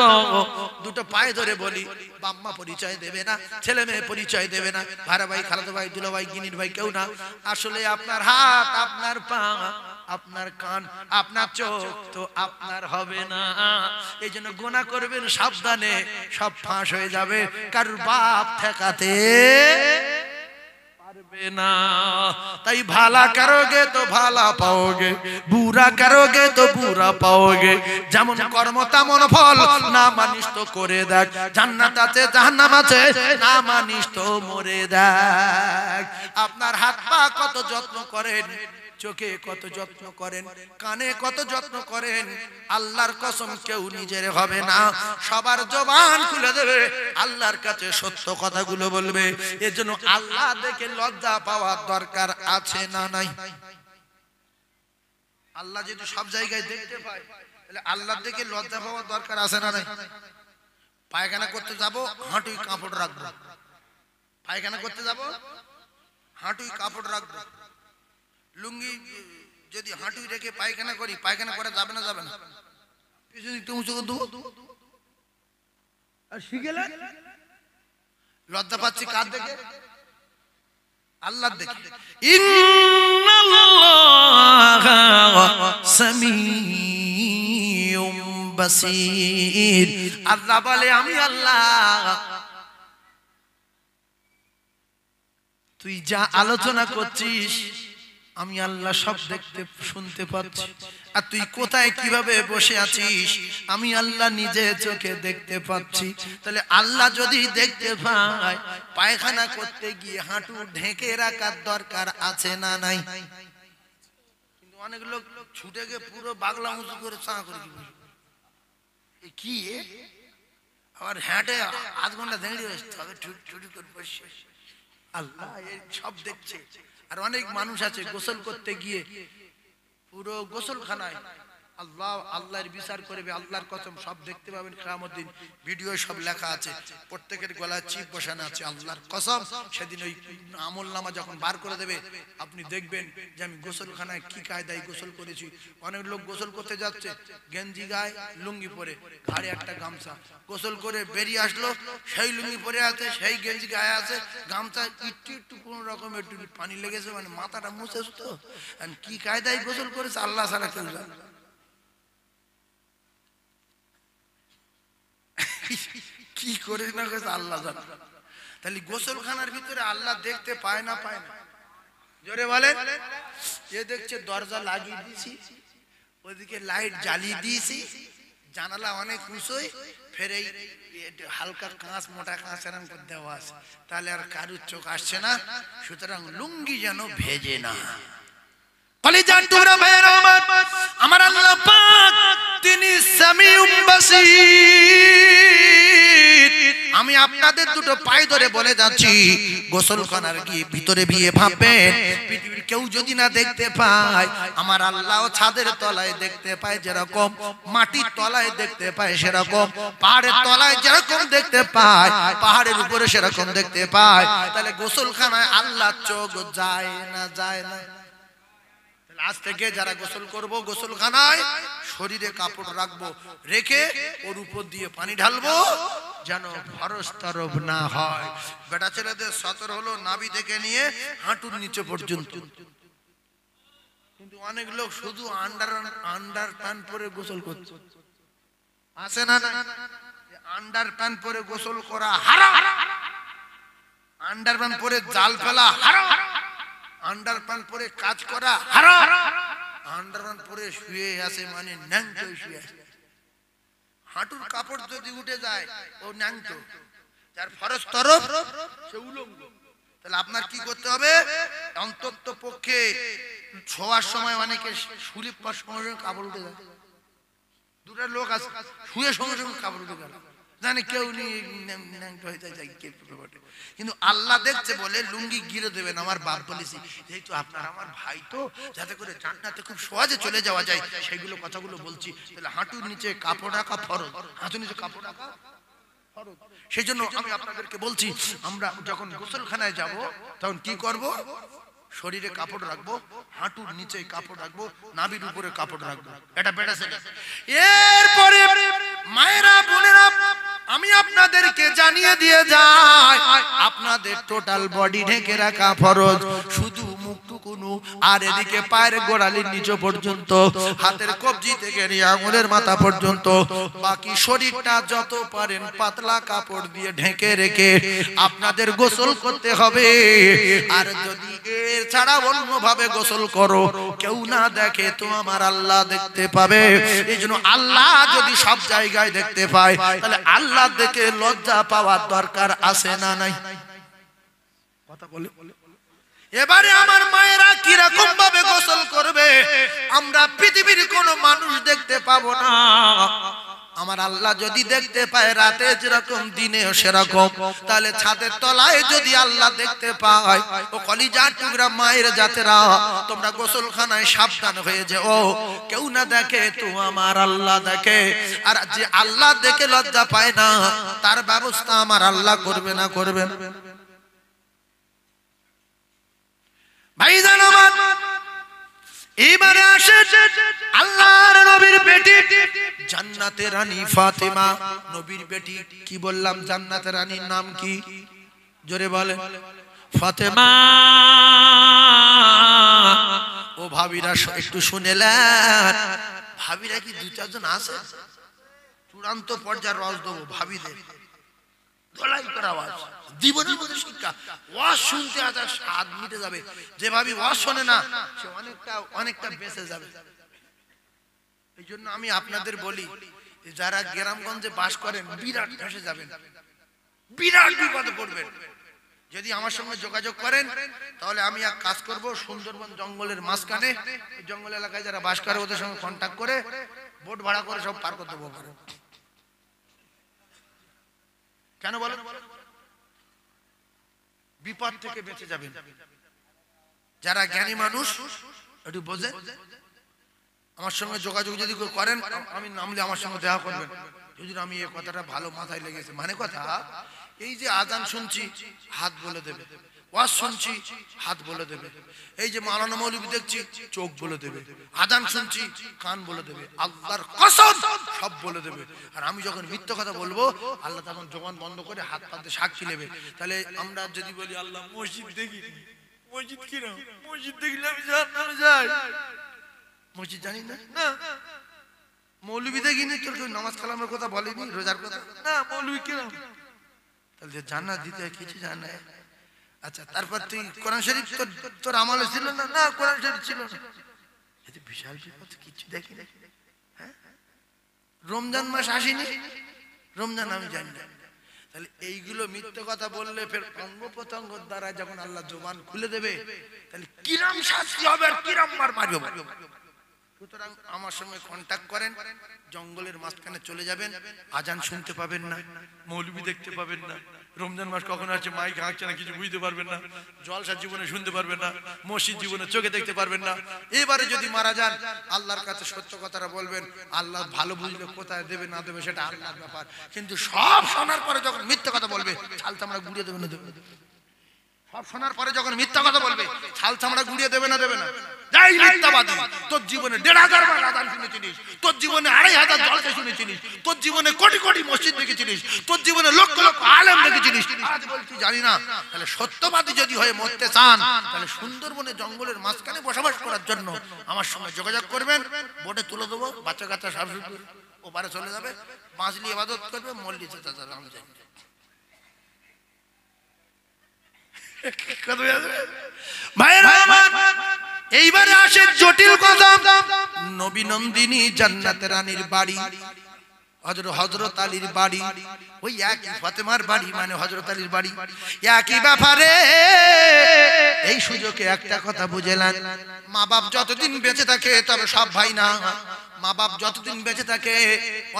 দুটো পায়ে ধরে বলি, বাম্মা পরিচয় দেবে না, ছেলে মেয়ে পরিচয় দেবে না, ভাড়া ভাই, খালাতো ভাই, দুলা ভাই, গিনির ভাই, কেউ না। আসলে আপনার হাত, আপনার পা, আপনার কান, আপনার চোখ তো আপনার হবে না। এই জন্য গুনাহ করবেন সাবধানে, সব ফাঁস হয়ে যাবে। কারুর বাপ ঠেকাতে পারবে না। তাই ভালা করোগে তো ভালা পাওগে, বুরা করোগে তো বুরা পাওগে। যেমন কর্ম তেমন ফল, না মানিস তো করে দেখ, জান্নাত আছে জাহান্নাম আছে, না মানিস তো মরে দেখ। আপনার হাত পা কত যত্ন করেন, চোখে কত যত্ন করেন, কানে কত যত্ন করেন, আল্লাহর কসম কেউ নিজের হবে না, সবার জবান খুলে দেবে, আল্লাহর কাছে সত্য কথাগুলো বলবে। এজন্য আল্লাহ দেখে লজ্জা পাওয়ার দরকার আছে না নাই? আল্লাহ যদি সব জায়গায় দেখতে পায়, তাহলে আল্লাহ দেখে লজ্জা পাওয়ার দরকার আছে না নাই? পায়খানা করতে যাব, হাঁটুই কাপড় রাখবো। পায়খানা করতে যাব, হাঁটুই কাপড় রাখবো। লুঙ্গি যদি হাঁটুই রেখে পায়খানা করি, পায়খানা করা যাবে না? যাবে না। পিছনে একটু উঁচু করে দেবো। আর শিখেলে লজ্জা পাচ্ছি কার দেখে? আল্লাহর দেখে। ইন্নাল্লাহা সামিউম বাসীর। আল্লাহ বলে আমি আল্লাহ, তুই যা আলোচনা করছিস আমি আল্লাহ সব দেখতে শুনতে পাচ্ছি। আর তুই কোথায় কিভাবে বসে আছিস আমি আল্লাহ নিজে চোখে দেখতে পাচ্ছি। তাহলে আল্লাহ যদি দেখতে পায়, পায়খানা করতে গিয়ে হাঁটু ঢেকে রাখার দরকার আছে না নাই? কিন্তু অনেক লোক ছুটে গিয়ে পুরো বাগলা মুচু করে চা করে কি আবার হ্যাঁটে আধ ঘন্টা দাঁড়িয়ে বসতে হবে, ছুটি করে বসে। আল্লাহ সব দেখছে। আর অনেক মানুষ আছে গোসল করতে গিয়ে পুরো গোসলখানায় আল্লাহ আল্লাহর বিচার করবে। আল্লাহর কসম সব দেখতে পাবেন কিয়ামত দিন, ভিডিও সব লেখা আছে, প্রত্যেকের গলায় চিপ বসানো আছে। আল্লাহর কসম সেদিন ওই আমলনামা যখন বার করে দেবে, আপনি দেখবেন যে আমি গোসলখানায় কি কায়দায় গোসল করেছি। অনেক লোক গোসল করতে যাচ্ছে, গেঞ্জি গায়ে, লুঙ্গি পরে, ঘাড়ে একটা গামছা, গোসল করে বেরিয়ে আসলো, সেই লুঙ্গি পরে আছে, সেই গেঞ্জি গায়ে আছে, গামছা একটু একটু কোন রকম একটু পানি লেগেছে, মানে মাথাটা মুছে তো কি কায়দায় গোসল করেছে আল্লাহ ছাড়া কেউ জানে। কি করে না আল্লাহ জানে। তাহলে গোসলখানার ভিতরে আল্লাহ দেখতে পায় না? পায় না? জোরে বলে। এ দেখছে দরজা লাগিয়ে দিয়েছি, ওইদিকে লাইট জ্বালিয়ে দিয়েছি, জানালা অনেক উঁচুই, ফের এই হালকা কাঁচ, মোটা কাঁচ এরকম করে দেওয়া আছে, তাহলে আর কারুর চোখ আসছে না। সুতরাং লুঙ্গি যেন ভেজে না। আমার আল্লাহ পাক তিনি সামিউম বাসীর। আমি আপনাদের দুটো পায়ে ধরে বলে যাচ্ছি, গোসলখানার গিয়ে ভিতরে বিয়ে ভাববেন পৃথিবীর কেউ যদি না দেখতে পায়, আমার আল্লাহ ছাদের তলায় দেখতে পায় যেরকম, মাটির তলায় দেখতে পায় সেরকম, পাহাড়ের তলায় যেরকম দেখতে পায়, পাহাড়ের উপরে সেরকম দেখতে পায়। তাহলে গোসলখানায় আল্লাহ চোখ যায় না? যায় না? আজ থেকে যারা গোসল করব, গোসলখানায় শরীরে কাপড় রাখবো, রেখে ওর উপর দিয়ে পানি ঢালবো, যেন ফরজ তরফ না হয়। বেটা ছেলেদের সতর হলো নাভি থেকে নিয়ে হাঁটুর নিচে পর্যন্ত। কিন্তু অনেক লোক শুধু আন্ডার প্যান্ট পরে গোসল করছে, আছে না? আন্ডার প্যান্ট পরে গোসল করা হারাম, আন্ডার প্যান্ট পরে জাল ফেলা হারাম, আন্ডার প্যান্ট পরে কাজ করা হারাম, আন্ডার প্যান্ট পরে শুয়ে আছে মানে ন্যাংটো শুয়ে আছে। হাঁটুর কাপড় যদি উঠে যায় ও ন্যাংটো, যার ফরজ তরফ সে উলঙ্গ। তাহলে আপনার কি করতে হবে? অন্তত পক্ষে শোয়ার সময় অনেকে শুলে পর সঙ্গে সঙ্গে কাপড় উঠে যায়। দুটা লোক আছে শুয়ে সঙ্গে সঙ্গে কাপড় উঠে গেল, জানে কেউ কিন্তু আল্লাহ দেখছে বলে লুঙ্গি গিরে দেবেন। আমার বাপ বলেছি যেহেতু আপনার আমার ভাই, তো যাতে করে জান্নাতে খুব সহজে চলে যাওয়া যায় সেইগুলো কথাগুলো বলছি। তাহলে হাঁটুর নিচে কাপড় রাখা ফরজ, হাঁটুর নিচে কাপড় রাখা ফরজ। সেই জন্য আমি আপনাদেরকে বলছি, আমরা যখন গোসলখানায় যাব তখন কি করব? শরীরে কাপড় রাখবো, হাঁটুর নিচে কাপড় রাখবো, নাভির উপরে কাপড় রাখবো। এটা বেটা ছেলে। এরপরে মায়েরা বোনেরা, আমি আপনাদেরকে জানিয়ে দিয়ে যাই, আপনাদের টোটাল বডি ঢেকে রাখা ফরজ। শুধু মুখটুকুনো আর এদিকে পায়ের গোড়ালির নিচে পর্যন্ত, হাতের কবজি থেকে নিয়ে আঙুলের মাথা পর্যন্ত, বাকি শরীরটা যত পারেন পাতলা কাপড় দিয়ে ঢেকে রেখে আপনাদের গোসল করতে হবে। আর যদি এর ছাড়া অন্যভাবে গোসল করো, কেউ না দেখে তো আমার আল্লাহ দেখতে পাবে। এই জন্য আল্লাহ যদি সব জায়গায় দেখতে পায়, তাহলে আল্লাহ দেখে লজ্জা পাওয়ার দরকার আছে না নাই? কথা বলে। এবারে আমার মায়েরা কিরকম ভাবে গোসল করবে আমরা পৃথিবীর কোন মানুষ দেখতে পাবো না। আমার আল্লাহ যদি দেখতে পায় রাতে যেরকম দিনে সেরকম, তাহলে ছাদের তলায় যদি আল্লাহ দেখতে পায়, ও কলিজার টুকরা মায়ের জাতেরা, তোমরা গোসলখানায় সাবধান হয়ে যাও, কেউ না দেখে তো আমার আল্লাহ দেখে। আর যে আল্লাহ দেখে লজ্জা পায় না, তার ব্যবস্থা আমার আল্লাহ করবে না? করবে না? ভাইজান আমার, এবারে আসে আল্লাহর নবীর বেটি জান্নাতের রানী ফাতেমা। নবীর বেটি কি বললাম? জান্নাতের রানীর নাম কি? জোরে বলে। ফাতেমা। ও ভাবিরা একটু শুনেলেন? ভাবিরা কি দু চারজন আছে? চূড়ান্ত পর্যায়ের রস দেবো ভাবিদের, গলাই করা আওয়াজ, জীবনের মধ্যে শিক্ষা। ওয়াজ শুনতে আজ স্বাদ মিটে যাবে। যে ভাবি ওয়াজ শোনে না, সে অনেকটা বেঁচে যাবে। এই জন্য আমি আপনাদের বলি, যারা গ্রামগঞ্জে বাস করেন বিরাট ফেঁসে যাবেন, বিরাট বিপদে পড়বেন। যদি আমার সঙ্গে যোগাযোগ করেন তাহলে আমি এক কাজ করব, সুন্দরবন জঙ্গলের মাঝখানে, জঙ্গল এলাকায় যারা বাস করে ওদের সঙ্গে কন্ট্যাক্ট করে বোট ভাড়া করে সব পার করতে দেবো। কেন বলেন? বিপদ থেকে বেঁচে যাবেন। যারা জ্ঞানী মানুষ একটু বোঝে, আমার সঙ্গে যোগাযোগ যদি করেন, আমি নামলে আমার সঙ্গে দেখা করবেন। যদি আমি এই কথাটা ভালো মাথায় লেগেছে, মানে কথা এই যে আজান শুনছি হাত বলে দেবে, ওয়াজ শুনছি হাত বলে দেবে, এই যে মাওলানা মৌলবী দেখছি চোখ বলে দেবে, আজান শুনছি কান বলে দেবে, আল্লাহর কসম সব বলে দেবে। আর আমি যখন মিথ্যা কথা বলবো আল্লাহ তখন জবান বন্ধ করে হাত পাতে সাক্ষী নেবে। তাহলে আমরা যদি বলি আল্লাহ মসজিদ দেখি, মসজিদ কিরম? মসজিদ দেখলে আমি জান্নাতে যাই। মসজিদ জানি না, না মৌলবী দেখিনি, তোর কেউ নামাজ কালামের কথা বলেনি, রোজার কথা না, মৌলবী কিরম? তাহলে জান্নাত দিতে কিছু জানে। আচ্ছা, তারপর তুই কোরআন শরীফ তোর আমলে ছিল না? না, কোরআন শরীফ ছিল না। এটা বিশাল বিপদ, কিছু দেখি। হ্যাঁ, রমজান মাস আসেনি, রমজান আমি জানি না। তাহলে এইগুলো মিথ্যে কথা বললে ফের অঙ্গ প্রত্যঙ্গ দ্বারা যখন আল্লাহ জবান খুলে দেবে, তাহলে কিরাম শাস্তি হবে আর কিরাম মার মারবে। সুতরাং আমার সঙ্গে কন্ট্যাক্ট করেন, জঙ্গলের মাঝখানে চলে যাবেন, আজান শুনতে পাবেন না, মৌলবী দেখতে পাবেন না, রমজান মাস কখন আছে মাইক হাঁকছে না কিছু বুঝতে পারবেন না, জলসা জীবনে শুনতে পারবেন না, মসজিদ জীবনে চোখে দেখতে পারবেন না। এবারে যদি মারা যান আল্লাহর কাছে সত্য কথাটা বলবেন, আল্লাহ ভালো বুঝলে কোথায় দেবে না দেবে সেটা আল্লাহর ব্যাপার। কিন্তু সব শোনার পরে যখন মিথ্যে কথা বলবে ছালটা আমরা গুড়িয়ে দেবেন না দেবেন। সব শোনার পরে যখন মিথ্যা কথা বলবে ছাল চামড়া গুড়িয়ে দেবে না দেবে না? যাই মিথ্যাবাদী, তোর জীবনে ১,৫০০ বার আযান শুনেছিস, তোর জীবনে ২,৫০০ জলসা শুনেছিস, তোর জীবনে কোটি কোটি মসজিদ দেখেছিস, তোর জীবনে লক্ষ লক্ষ আলেম দেখেছিস, আজ বলছি জানি না। তাহলে সত্যবাদী যদি হয়ে মরতে চান তাহলে সুন্দরবনে জঙ্গলের মাঝখানে বসবাস করার জন্য আমার সঙ্গে যোগাযোগ করবেন। বোটে তুলে দেবো, বাচ্চা কাচ্চা সব ওপারে চলে যাবে, মাছলি ইবাদত করবে, মল্লিতে আমি জানি। এইবারে আসে জটিল কথা। নবী নন্দিনী জান্নাতে রানীর বাড়ি, হযরত আলীর বাড়ি, ওই একই ফাতেমার বাড়ি, মানে হযরত আলীর বাড়ি, একই ব্যাপারে। এই সুযোগে একটা কথা বুঝেলেন, মা বাপ যতদিন বেঁচে থাকে, তবে সব ভাই না, মা বাপ যতদিন বেঁচে থাকে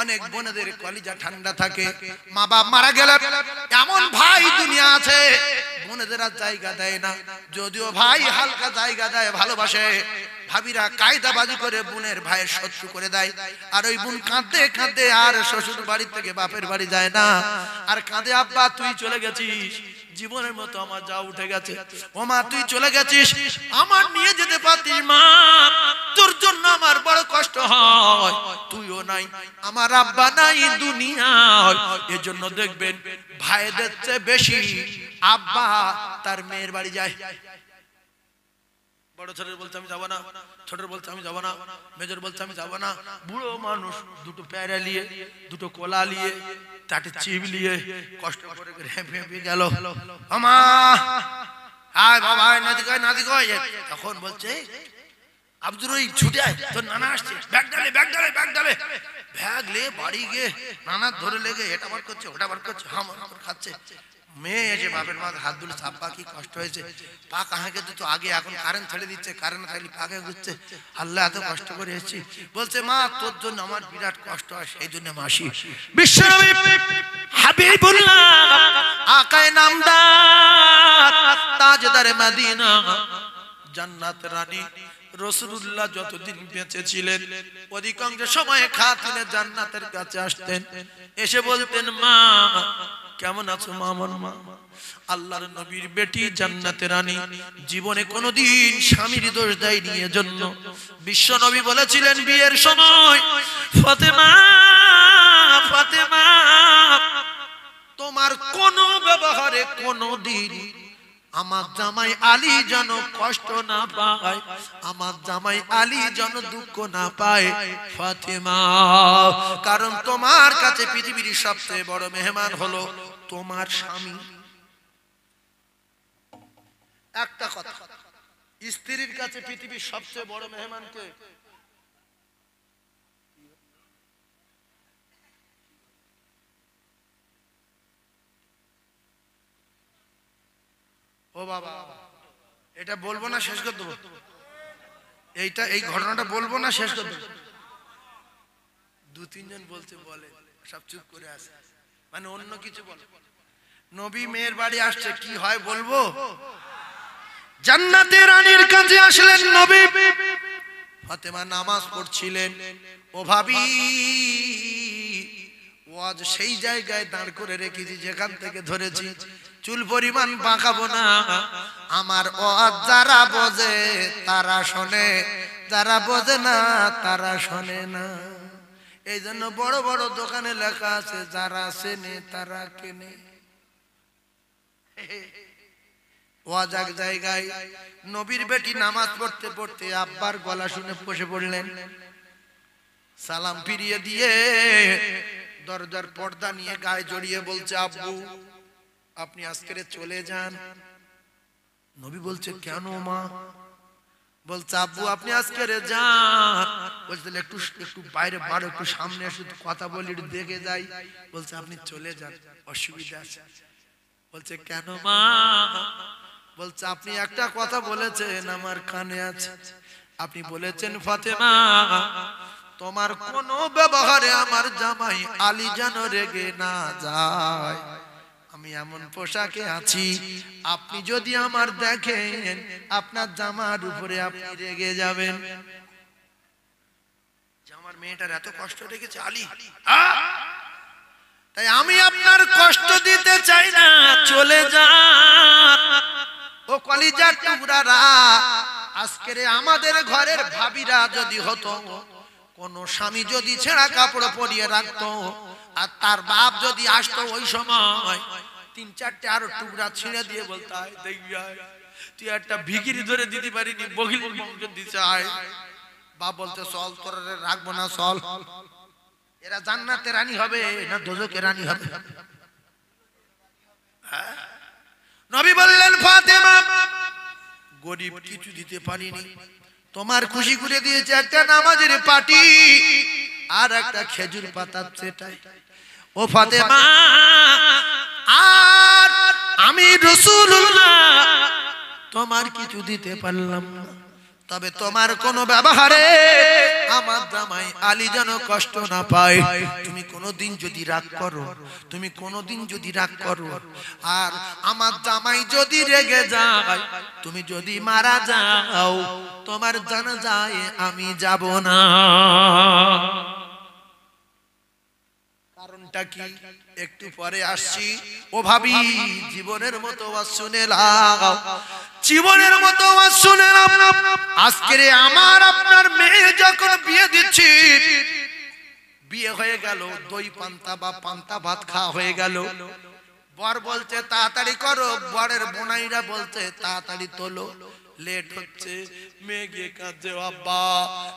অনেক বোনেদের কলিজা ঠান্ডা থাকে। মা বাপ মারা গেলে এমন ভাই দুনিয়া আছে বোনেদের আর জায়গা দেয় না, যদিও ভাই হালকা জায়গা দেয়, ভালোবাসে। ভাবিরা কায়দাবাজি করে বোনের ভাইয়ের শত্রু করে দেয়, আর ওই বোন কাঁদতে কাঁদতে আর শ্বশুর বাড়ি থেকে বাপের বাড়ি যায় না, আর কাঁদে, আব্বা তুই চলে গেছিস, জীবনের মতো আমার যা উঠে গেছে, ও মা তুই চলে গেছিস, আমার নিয়ে যেতে পারতিস মা, তোর জন্য আমার বড় কষ্ট হয়, তুইও নাই, আমার আব্বা নাই দুনিয়ায়। এজন্য দেখবেন ভাইদের চেয়ে বেশি আব্বা তার মেয়ের বাড়ি যায়। বড় ছেলে বলছে আমি যাবো না, ছোট বলছে আমি যাবো না, মেজর বলছে আমি যাবো না, বুড়ো মানুষ দুটো প্যারা নিয়ে, দুটো কোলা নিয়ে, চারটে চিপ নিয়ে কষ্ট করে হেঁপে গেল, আমা আয় বাবা নাতি কয় নাতি কয়। তখন বলছে আব্দুর ওই ছুটে আয়, তোর নানা আসছে, ব্যাগ ডালে ব্যাগ ডালে ব্যাগ ডালে, ব্যাগ লে বাড়ি গিয়ে নানা ধরে লেগে এটা বার করছে ওটা বার করছে, হাম খাচ্ছে। মেয়ে এসে বাপের মাথায় হাত দুলে, আব্বা কি কষ্ট হয়েছে, পা কাহাকে তো আগে, এখন কারেন্ট ছেড়ে দিচ্ছে, কারেন্ট থাকলে পাকে ঘুরছে, আল্লাহ এত কষ্ট করে এসেছি। বলছে মা তোর জন্য আমার বিরাট কষ্ট হয়, সেই জন্য মাসি বিশ্বনবী হাবিবুল্লাহ আকায়ে নামদার তাজদারে মদিনা জান্নাত রানী রাসূলুল্লাহ যতদিন বেঁচে ছিলেন অধিকাংশ সময় খাতিনে জান্নাতের কাছে আসতেন, এসে বলতেন মা কেমন আছো মা, আমার মা। আল্লাহর নবীর বেটি জান্নাতে রানী জীবনে কোনোদিন স্বামীর দোষ দেয়নি। এজন্য বিশ্ব নবী বলেছিলেন বিয়ের সময়, ফাতেমা ফাতেমা তোমার কোন ব্যবহারে কোনোদিন আমার জামাই আলী যেন কষ্ট না পায়, আমার জামাই আলী যেন দুঃখ না পায় ফাতেমা, কারণ তোমার কাছে পৃথিবীর সবচেয়ে বড় মেহমান হলো তোমার স্বামী। একটা কথা, স্ত্রীর কাছে পৃথিবীর সবচেয়ে বড় মেহমান কে? ও বাবা, এটা বলবো না শেষ করে দেবো, এইটা এই ঘটনাটা বলবো না শেষ করে দেবো। দু তিনজন বলছে বলে, সব চুপ করে আছে, মানে অন্য কিছু বলে। নবী মেয়ের বাড়ি আসছে, কি হয় বলবো? জান্নাতের রানীর কাছে আসলেন নবী, ফাতেমা নামাজ পড়ছিলেন। ও ভাবি, ওয়াজ সেই জায়গায় দাঁড় করে রেখেছি যেখান থেকে ধরেছি, চুল পরিমাণ বাঁকাবো না। আমার ওয়াজ যারা বোঝে তারা শোনে, যারা বোঝে না তারা শোনে না। এই জন্য বড় বড় দোকানে লেখা আছে যারা চেনে তারা কেনে। ওয়াজ এক জায়গায়, নবীর বেটি নামাজ পড়তে পড়তে আব্বার গলা শুনে বসে পড়লেন, সালাম ফিরিয়ে দিয়ে দরজার পর্দা নিয়ে গায়ে জড়িয়ে বলছে আব্বু আপনি আজকে চলে যান। নবী বলছে কেন মা? বলছে আব্বু আপনি আজকে যান। বলছে একটু একটু বাইরে বাড়ো, একটু সামনে এসে কথা বলি, একটু দেখে যাই। বলছে আপনি চলে যান, অসুবিধা আছে। বলছে কেন মা? বলছে আপনি একটা কথা বলেছেন আমার কানে আছে, আপনি বলেছেন ফাতেমা তোমার কোন ব্যবহারে আমার জামাই আলী যেন রেগে না যায়। আমি এমন পোশাকে আছি, আপনি যদি আমার দেখেন আপনার জামার উপরে আপনি রেগে যাবেন। আমার মেয়েটার এত কষ্ট রেখেছে আলী, তাই আমি আপনার কষ্ট দিতে চাই না, চলে যান। ও কলিজার টুকরারা, আজকের আমাদের ঘরের ভাবিরা যদি হতো, কোন স্বামী যদি ছেঁড়া কাপড় পরিয়ে রাখতো, আর তার বাপ যদি আসতো ওই সময় 3-4টে আরো টুকরা ছিঁড়ে দিয়ে বলতো, দেখবি তুই একটা ভিখিরি ধরে দিতে পারিনি, বগিল বংশ দিতে আয়। বাপ বলতে, চল তোরা রাখবো না, চল। এরা জান্নাতের রানী হবে না দোজখের রানী হবে? নবী বললেন, ফাতেমা গরিব কিছু দিতে পারিনি, তোমার খুশি করে দিয়েছে একটা নামাজের পাটি আর একটা খেজুর পাতা সেটাই। ও ফাতেমা, আর আমি রাসূলুল্লাহ তোমার কিছু দিতে পারলাম না, তবে তোমার কোন ব্যবহারে আমার জামাই আলী যেন কষ্ট না পায়। তুমি কোনদিন যদি রাগ করো, তুমি কোনদিন যদি রাগ করো, আর আমার জামাই যদি রেগে যায়, তুমি যদি মারা যাও, তোমার জানাজায় আমি যাব না। কারণটা কি একটু পরে আসছি। ও ভাবি, জীবনের মতো শুনে নাও, জীবনের মতো শুনে নাও। আজকে আমার আপনার মেয়ে যখন বিয়ে দিচ্ছি, বিয়ে হয়ে গেল, দই পান্তা বা পান্তা ভাত খাওয়া হয়ে গেল, বর বলছে তাড়াতাড়ি করো, বরের বোনাইরা বলছে তাড়াতাড়ি তোলো, লেট হচ্ছে। মেয়ে গিয়ে কাঁদছে, আব্বা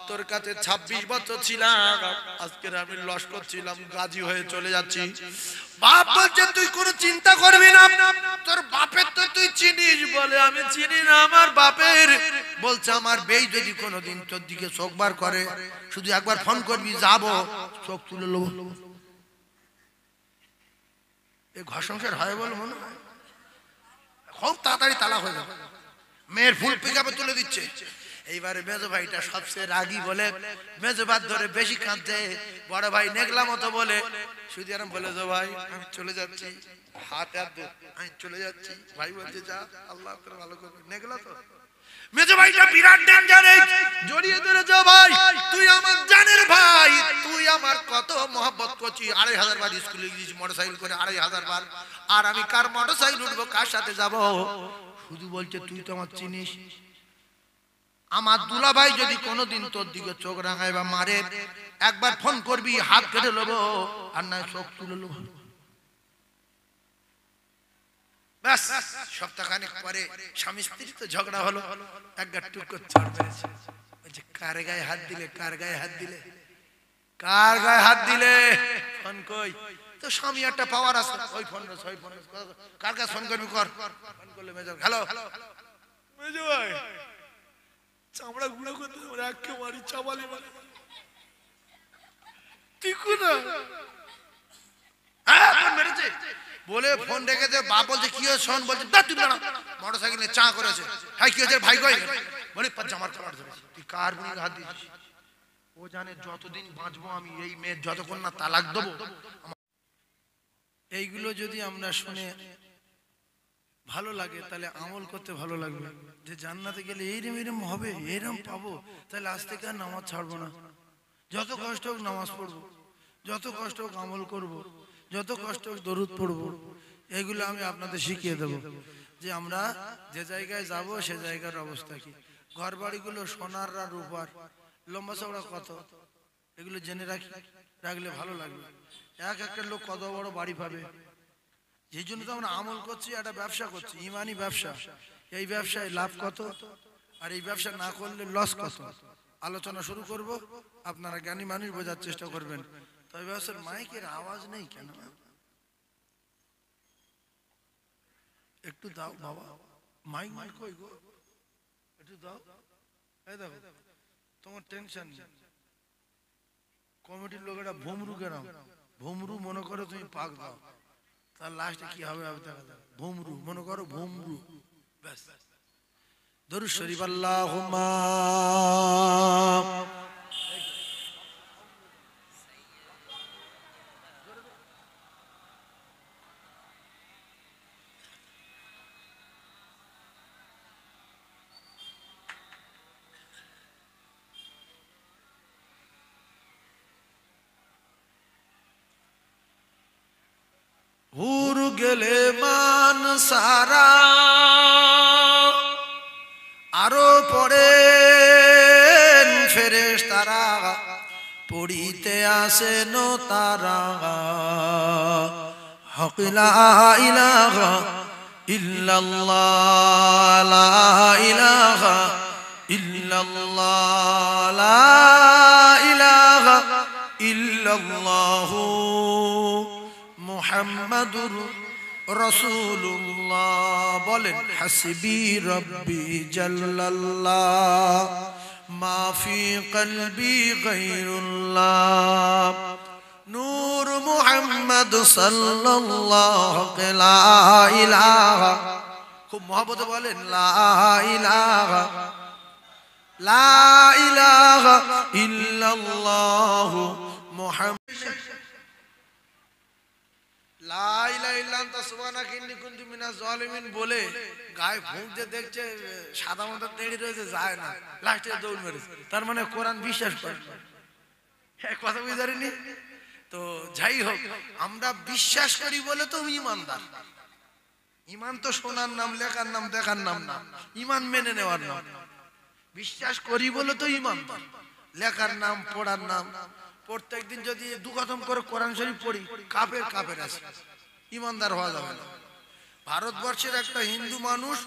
তোর কাছে 26 বছর ছিলাম, আজকে আমি লস্কর ছিলাম, গাজী হয়ে চলে যাচ্ছি। বাপ বলছে তুই কোনো চিন্তা করবি না, তোর বাপের তো তুই চিনিস। বলে আমি চিনি না আমার বাপের। বলছে আমার বেই যদি কোনোদিন তোর দিকে চোখ বার করে, শুধু একবার ফোন করবি, যাবো, চোখ তুলে নেবো। এই ঘর সংসার হয় বলে মনে হয়? খুব তাড়াতাড়ি তালাক হয়ে যাবে। মেয়ের ফুল পিকআপে তুলে দিচ্ছে। এইবারে মেজো ভাইটা সবচেয়ে রাগী বলে মেজো ভাই ধরে বেশি কাঁদছে। বড় ভাই নেগলা মতো বলে শুধু এরকম বলে, যে ভাই আমি চলে যাচ্ছি, হাত দে, আমি চলে যাচ্ছি। ভাই বলছে যা, আল্লাহ তোর ভালো করবে। নেগলা তো মেজো ভাইটা বিরাট ডেঞ্জারে জড়িয়ে ধরেছে। ভাই তুই আমার জানের ভাই, তুই আমার কত মহব্বত করছি। 2500 বার স্কুলে গিয়েছি মোটরসাইকেল করে, 2500 বার। আর আমি কার মোটরসাইকেল উঠবো, কার সাথে যাব? শুধু বলছে তুই তো আমার চিনিস। আমার দুলা ভাই যদি কোনোদিন তোর দিকে চোখ রাঙায় বা মারে, একবার ফোন করবি, হাত কেটে নেবো, আর না চোখ তুলে নেবো। ব্যাস, সপ্তাহখানেক পরে স্বামী স্ত্রী তো ঝগড়া হলো, একবার টুক করে চড় মেরেছে। বলছে কার গায়ে হাত দিলে, কার গায়ে হাত দিলে, কার গায়ে হাত দিলে? ফোন কই? তো স্বামী একটা পাওয়ার আছে, ওই ফোন কার কাছে ফোন করবি, কর। ফোন করলে মেজো, হ্যালো মেজো ভাই, চামড়া গুঁড়ো করতে একে মারি, চাবালি মারি, টিকু না মেরেছে বলে ফোন রেখেছে। বাপ বলছে কি হয়েছে শোন, বলছে মোটরসাইকেলে চা করেছে। হ্যাঁ কি হয়েছে ভাই কই? বলে জামার কাপড় ধরেছে। তুই কার বুড়ি হাত দিয়েছিস? ও জানে যতদিন বাঁচবো আমি এই মেয়ের যতক্ষণ না তালাক দেবো। এইগুলো যদি আমরা শুনে ভালো লাগে, তাহলে আমল করতে ভালো লাগবে। যে জান্নাতে গেলে এইরকম এরকম হবে, এরকম পাবো, তাহলে আজ থেকে আর নামাজ ছাড়বো না। যত কষ্ট হোক নামাজ পড়বো, যত কষ্ট হোক আমল করবো, যত কষ্ট হোক দরুদ পড়বো। এগুলো আমি আপনাদের শিখিয়ে দেবো, যে আমরা যে জায়গায় যাব সে জায়গার অবস্থা কি। ঘর বাড়িগুলো সোনার আর রূপার, লম্বা চওড়া কত, এগুলো জেনে রাখলে ভালো লাগবে। এক একটা লোক কত বড় বাড়ি পাবে। এই জন্য তো আমরা আমল করছি, একটা ব্যবসা করছি, ইমানি ব্যবসা। এই ব্যবসায় লাভ কত, আর এই ব্যবসা না করলে লস কত, আলোচনা শুরু করব। আপনারা জ্ঞানী মানুষ বোঝার চেষ্টা করবেন। তবে ব্যবসার মাইকের আওয়াজ নেই কেন? একটু দাও বাবা, মাইক মাইক কই গো, একটু দাও। এই দেখো তোমার টেনশন নেই, কমিটির লোকেরা ভুমরু গেরাম, ভুমরু মনে করো তুমি পাক দাও, তার লাস্টে কি হবে দেখা যাবে। ভুমরু মনে করো, ভুমরু, ব্যাস। দরুদ শরীফ আল্লাহুম্মা হুর গেলে মান সারা ফেরেশতারা পড়িতে আসেন তারা হক লা ইলাহা ইল্লাল্লাহ লা ইলাহা ইল্লাল্লাহ লা ইলাহা ইল্লাল্লাহ মুহাম্মাদুর রাসূলুল্লাহ বলেন হাসবি রব্বি জাল্লাল্লাহ মা ফি কলবি গায়রুল্লাহ নূর মুহাম্মদ সাল্লাল্লাহু লা ইলাহা খুব মহব্বতে বলেন লা ইলাহা ইল্লাল্লাহ মুহাম্মদ লা ইলাহা ইল্লা আনতা সুবহানাকা ইন্নী কুনতু মিনাজ জালিমিন বলে গায়ে ফুঁক দিয়ে দেখছে সাদা মাথা তেড়ে রয়েছে যায় না লাস্টে দৌড় মেরেছে তার মানে কোরআন বিশ্বাস করে এক কথা বুঝারিনি তো যাই হোক আমরা বিশ্বাস করি বলে তো ঈমানদার ঈমান তো শোনার নাম লেখার নাম দেখার নাম না ঈমান মেনে নেওয়ার নাম বিশ্বাস করি বলে তো ঈমানদার লেখার নাম পড়ার নাম প্রত্যেকদিন যদি দু খতম করে কোরআন শরীফ পড়ি কাফের আছে ঈমানদার হওয়া যাবে না ভারতবর্ষের একটা হিন্দু মানুষ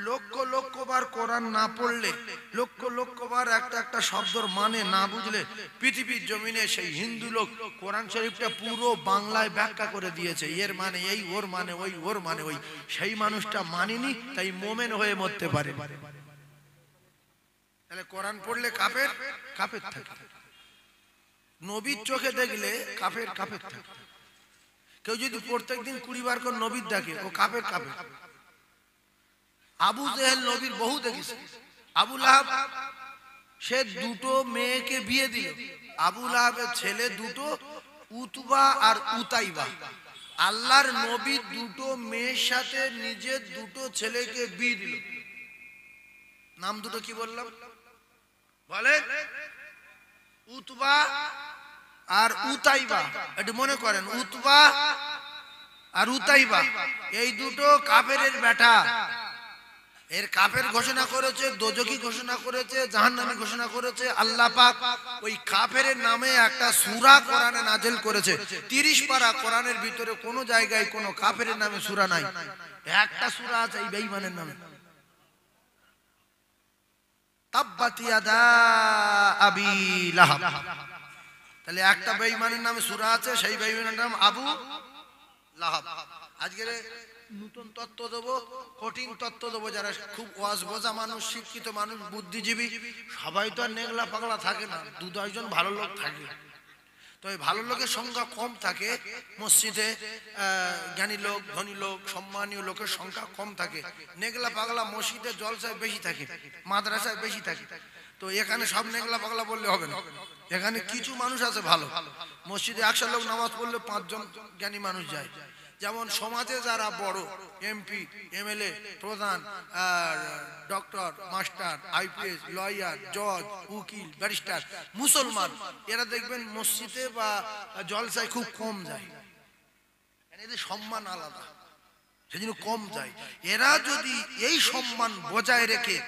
লক্ষ লক্ষ বার কোরআন না পড়লে লক্ষ লক্ষ বার একটা শব্দর মানে না বুঝলে পৃথিবীর জমিনে সেই হিন্দু লোক কোরআন শরীফটা পুরো বাংলায় ব্যাখ্যা করে দিয়েছে এর মানে এই ওর মানে ওই ওর মানে ওই সেই মানুষটা মানেনি তাই মোমেন হয়ে মরতে পারে তাহলে কোরআন পড়লে কাফের থাকে নবীর চোখে দেখলে কাফের থাকে কেউ যদি প্রত্যেকদিন 20 বার করে নবীর দেখে ও কাফের আবু জেহেল নবীর বহু দেখেছে আবু লাহাব সে দুটো মেয়েকে বিয়ে দিল আবু লাহাবের ছেলে দুটো উতবা আর উতাইবা আল্লাহর নবী দুটো মেয়ের সাথে নিজের দুটো ছেলেকে বিয়ে দিল নাম দুটো কি বললাম বলে উতবা আর উতাইবা একটু মনে করেন উতবা আর উতাইবা এই দুটো কাফেরের বেটা এর কাফের ঘোষণা করেছে দোজখী ঘোষণা করেছে জাহান্নামী ঘোষণা করেছে আল্লাহ পাক ওই কাফেরের নামে একটা সূরা কোরআনে নাযিল করেছে 30 পারা কোরআনের ভিতরে কোনো জায়গায় কোনো কাফেরের নামে সূরা নাই একটা সূরা আছে এই বেঈমানের নামে তাব্বাত ইয়াদা আবি লাহাব তাহলে একটা বেঈমানের নামে সূরা আছে সেই বেঈমানের নাম আবু লাহাব আজকে নতুন তত্ত্ব দেবো কঠিন তত্ত্ব দেবো যারা খুব ওয়াজ বোঝা মানুষ শিক্ষিত মানুষ বুদ্ধিজীবী সবাই তো আর নেগলা পাগলা থাকে না 2-10 জন ভালো লোক থাকে তো এই ভালো লোকের সংখ্যা কম থাকে মসজিদে জ্ঞানী লোক ধনী লোক সম্মানীয় লোকের সংখ্যা কম থাকে নেগলা পাগলা মসজিদে জলসায় বেশি থাকে মাদ্রাসায় বেশি থাকে তো এখানে সব নেগলা পাগলা বললে হবে না এখানে কিছু মানুষ আছে ভালো মসজিদে 100 লোক নামাজ পড়লে 5 জন জ্ঞানী মানুষ যায় যেমন সমাজে যারা বড় এমপি এমএলএ প্রধান ডক্টর মাস্টার আইপিএস লয়ার জজ উকিল ব্যারিস্টার মুসলমান এরা দেখবেন মসজিদে বা জলসায় খুব কম যায় এদের সম্মান আলাদা সেজন্য কম যায় এরা যদি এই সম্মান বজায় রেখে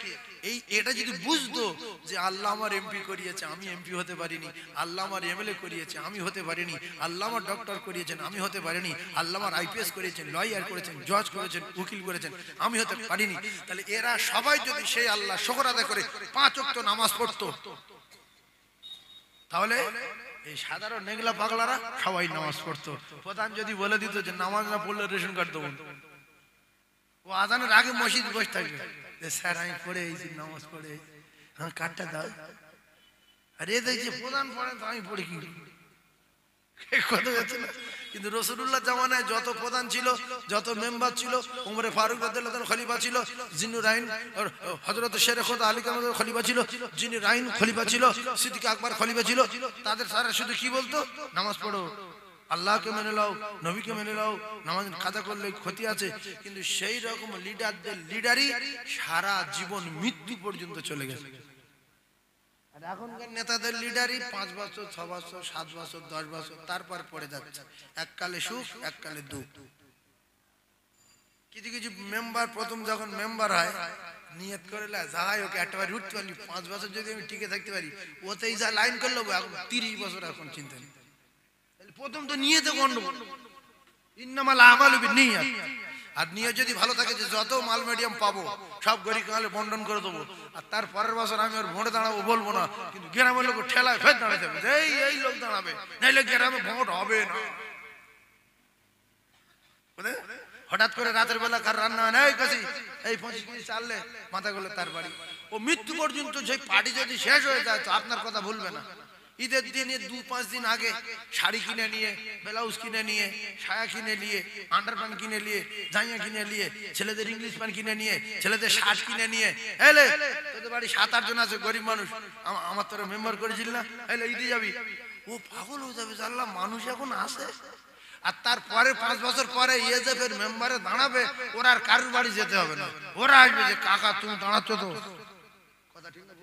এটা যদি বুঝতো যে আল্লাহ আমার এমপি করিয়েছে আমি এমপি হতে পারিনি আল্লাহ আমার এমএলএ করিয়েছে আমি হতে পারিনি আল্লাহ আমার ডক্টর করিয়েছেন আমি হতে পারিনি আল্লাহ আমার আইপিএস করিয়েছেন লয়ার করেছেন জজ করেছেন উকিল করেছেন আমি হতে পারিনি তাহলে এরা সবাই যদি সেই আল্লাহ শুকর আদায় করে 5 ওয়াক্ত নামাজ পড়তো তাহলে এই সাধারণ নেগলা পাগলারা সবাই নামাজ পড়তো প্রধান যদি বলে দিত যে নামাজ না পড়লে রেশন কার্ড দেবো ও আজানের আগে মসজিদ বসে থাকবে স্যার আমি পড়ে এই নামাজ পড়ে হ্যাঁ কার্ডটা দাও আরে দেখছি প্রধান পড়েন তো আমি পড়ি কি কথা যাচ্ছে না কিন্তু রাসূলুল্লাহ জামানায় যত প্রধান ছিল যত মেম্বার ছিল উমরে ফারুক রাদিয়াল্লাহু তাআলা খলিফা ছিল জিন্নুরাইন হযরত শের খোদা আলী কামাল খলিফা ছিল জিন্নুরাইন খলিফা ছিল সিদ্দিক আকবর খলিফা ছিল তাদের সারা শুধু কি বলতো নামাজ পড়ো আল্লাহকে মেনে নাও নবীকে মেনে নাও নামাজ কাজা করলে ক্ষতি আছে কিন্তু সেই রকম লিডারদের লিডারই সারা জীবন মৃত্যু পর্যন্ত চলে গেছে আর এখনকার নেতাদের লিডারই 5 বছর 6 বছর 7 বছর 10 বছর তারপর পড়ে যাচ্ছে এককালে সুখ এককালে দুঃখ কিছু কিছু মেম্বার প্রথম যখন মেম্বার হয় নিয়ত করে যাই ওকে একটা বার উঠতে পারি 5 বছর যদি আমি টিকে থাকতে পারি ওতেই যা লাইন করলো এখন 30 বছর এখন চিন্তা নেই। প্রথম তো নিয়তে গন্ডগোল, ইন্নামাল আমালু বিন্নিয়াত। আর নিয়ত যদি ভালো থাকে যে যত মাল মিডিয়াম পাবো সব গরিব কালে বন্টন করে দেবো, আর তার পরের বছর আমি ওর ভোটে দাঁড়াবো বলবো না, কিন্তু গ্রামের লোক ঠেলায় ফের দাঁড়াতে হবে এই লোক দাঁড়াবে, নাইলে গ্রামে ভোট হবে না। হঠাৎ করে রাতের বেলা কার রান্না হয় না, এই কাছে এই 25 কেজি চাললে মাথা গুলো তার বাড়ি। ও মৃত্যু পর্যন্ত সেই পার্টি যদি শেষ হয়ে যায় তো আপনার কথা ভুলবে না। ঈদের দিনে 2-5 দিন আগে শাড়ি কিনে নিয়ে, ব্লাউজ কিনে নিয়ে, সায়া কিনে নিয়ে, আন্ডারপ্যান্ট কিনে নিয়ে, জাইয়া কিনে নিয়ে, ছেলেদের ইংলিশ প্যান্ট কিনে নিয়ে, ছেলেদের শার্ট কিনে নিয়ে, এলে তোদের বাড়ি 7-8 জন আছে গরিব মানুষ, আমার তোরা মেম্বার করেছিল না, এলে ঈদে যাবি। ও পাগল হয়ে যাবে, জানলাম মানুষ এখন আসে। আর তারপরে 5 বছর পরে ইএজএফের মেম্বারে দাঁড়াবে, ওরা আর কারুর বাড়ি যেতে হবে না, ওরা আসবে যে কাকা তুমি দাঁড়াচ্ছ তো। কথা ঠিক না?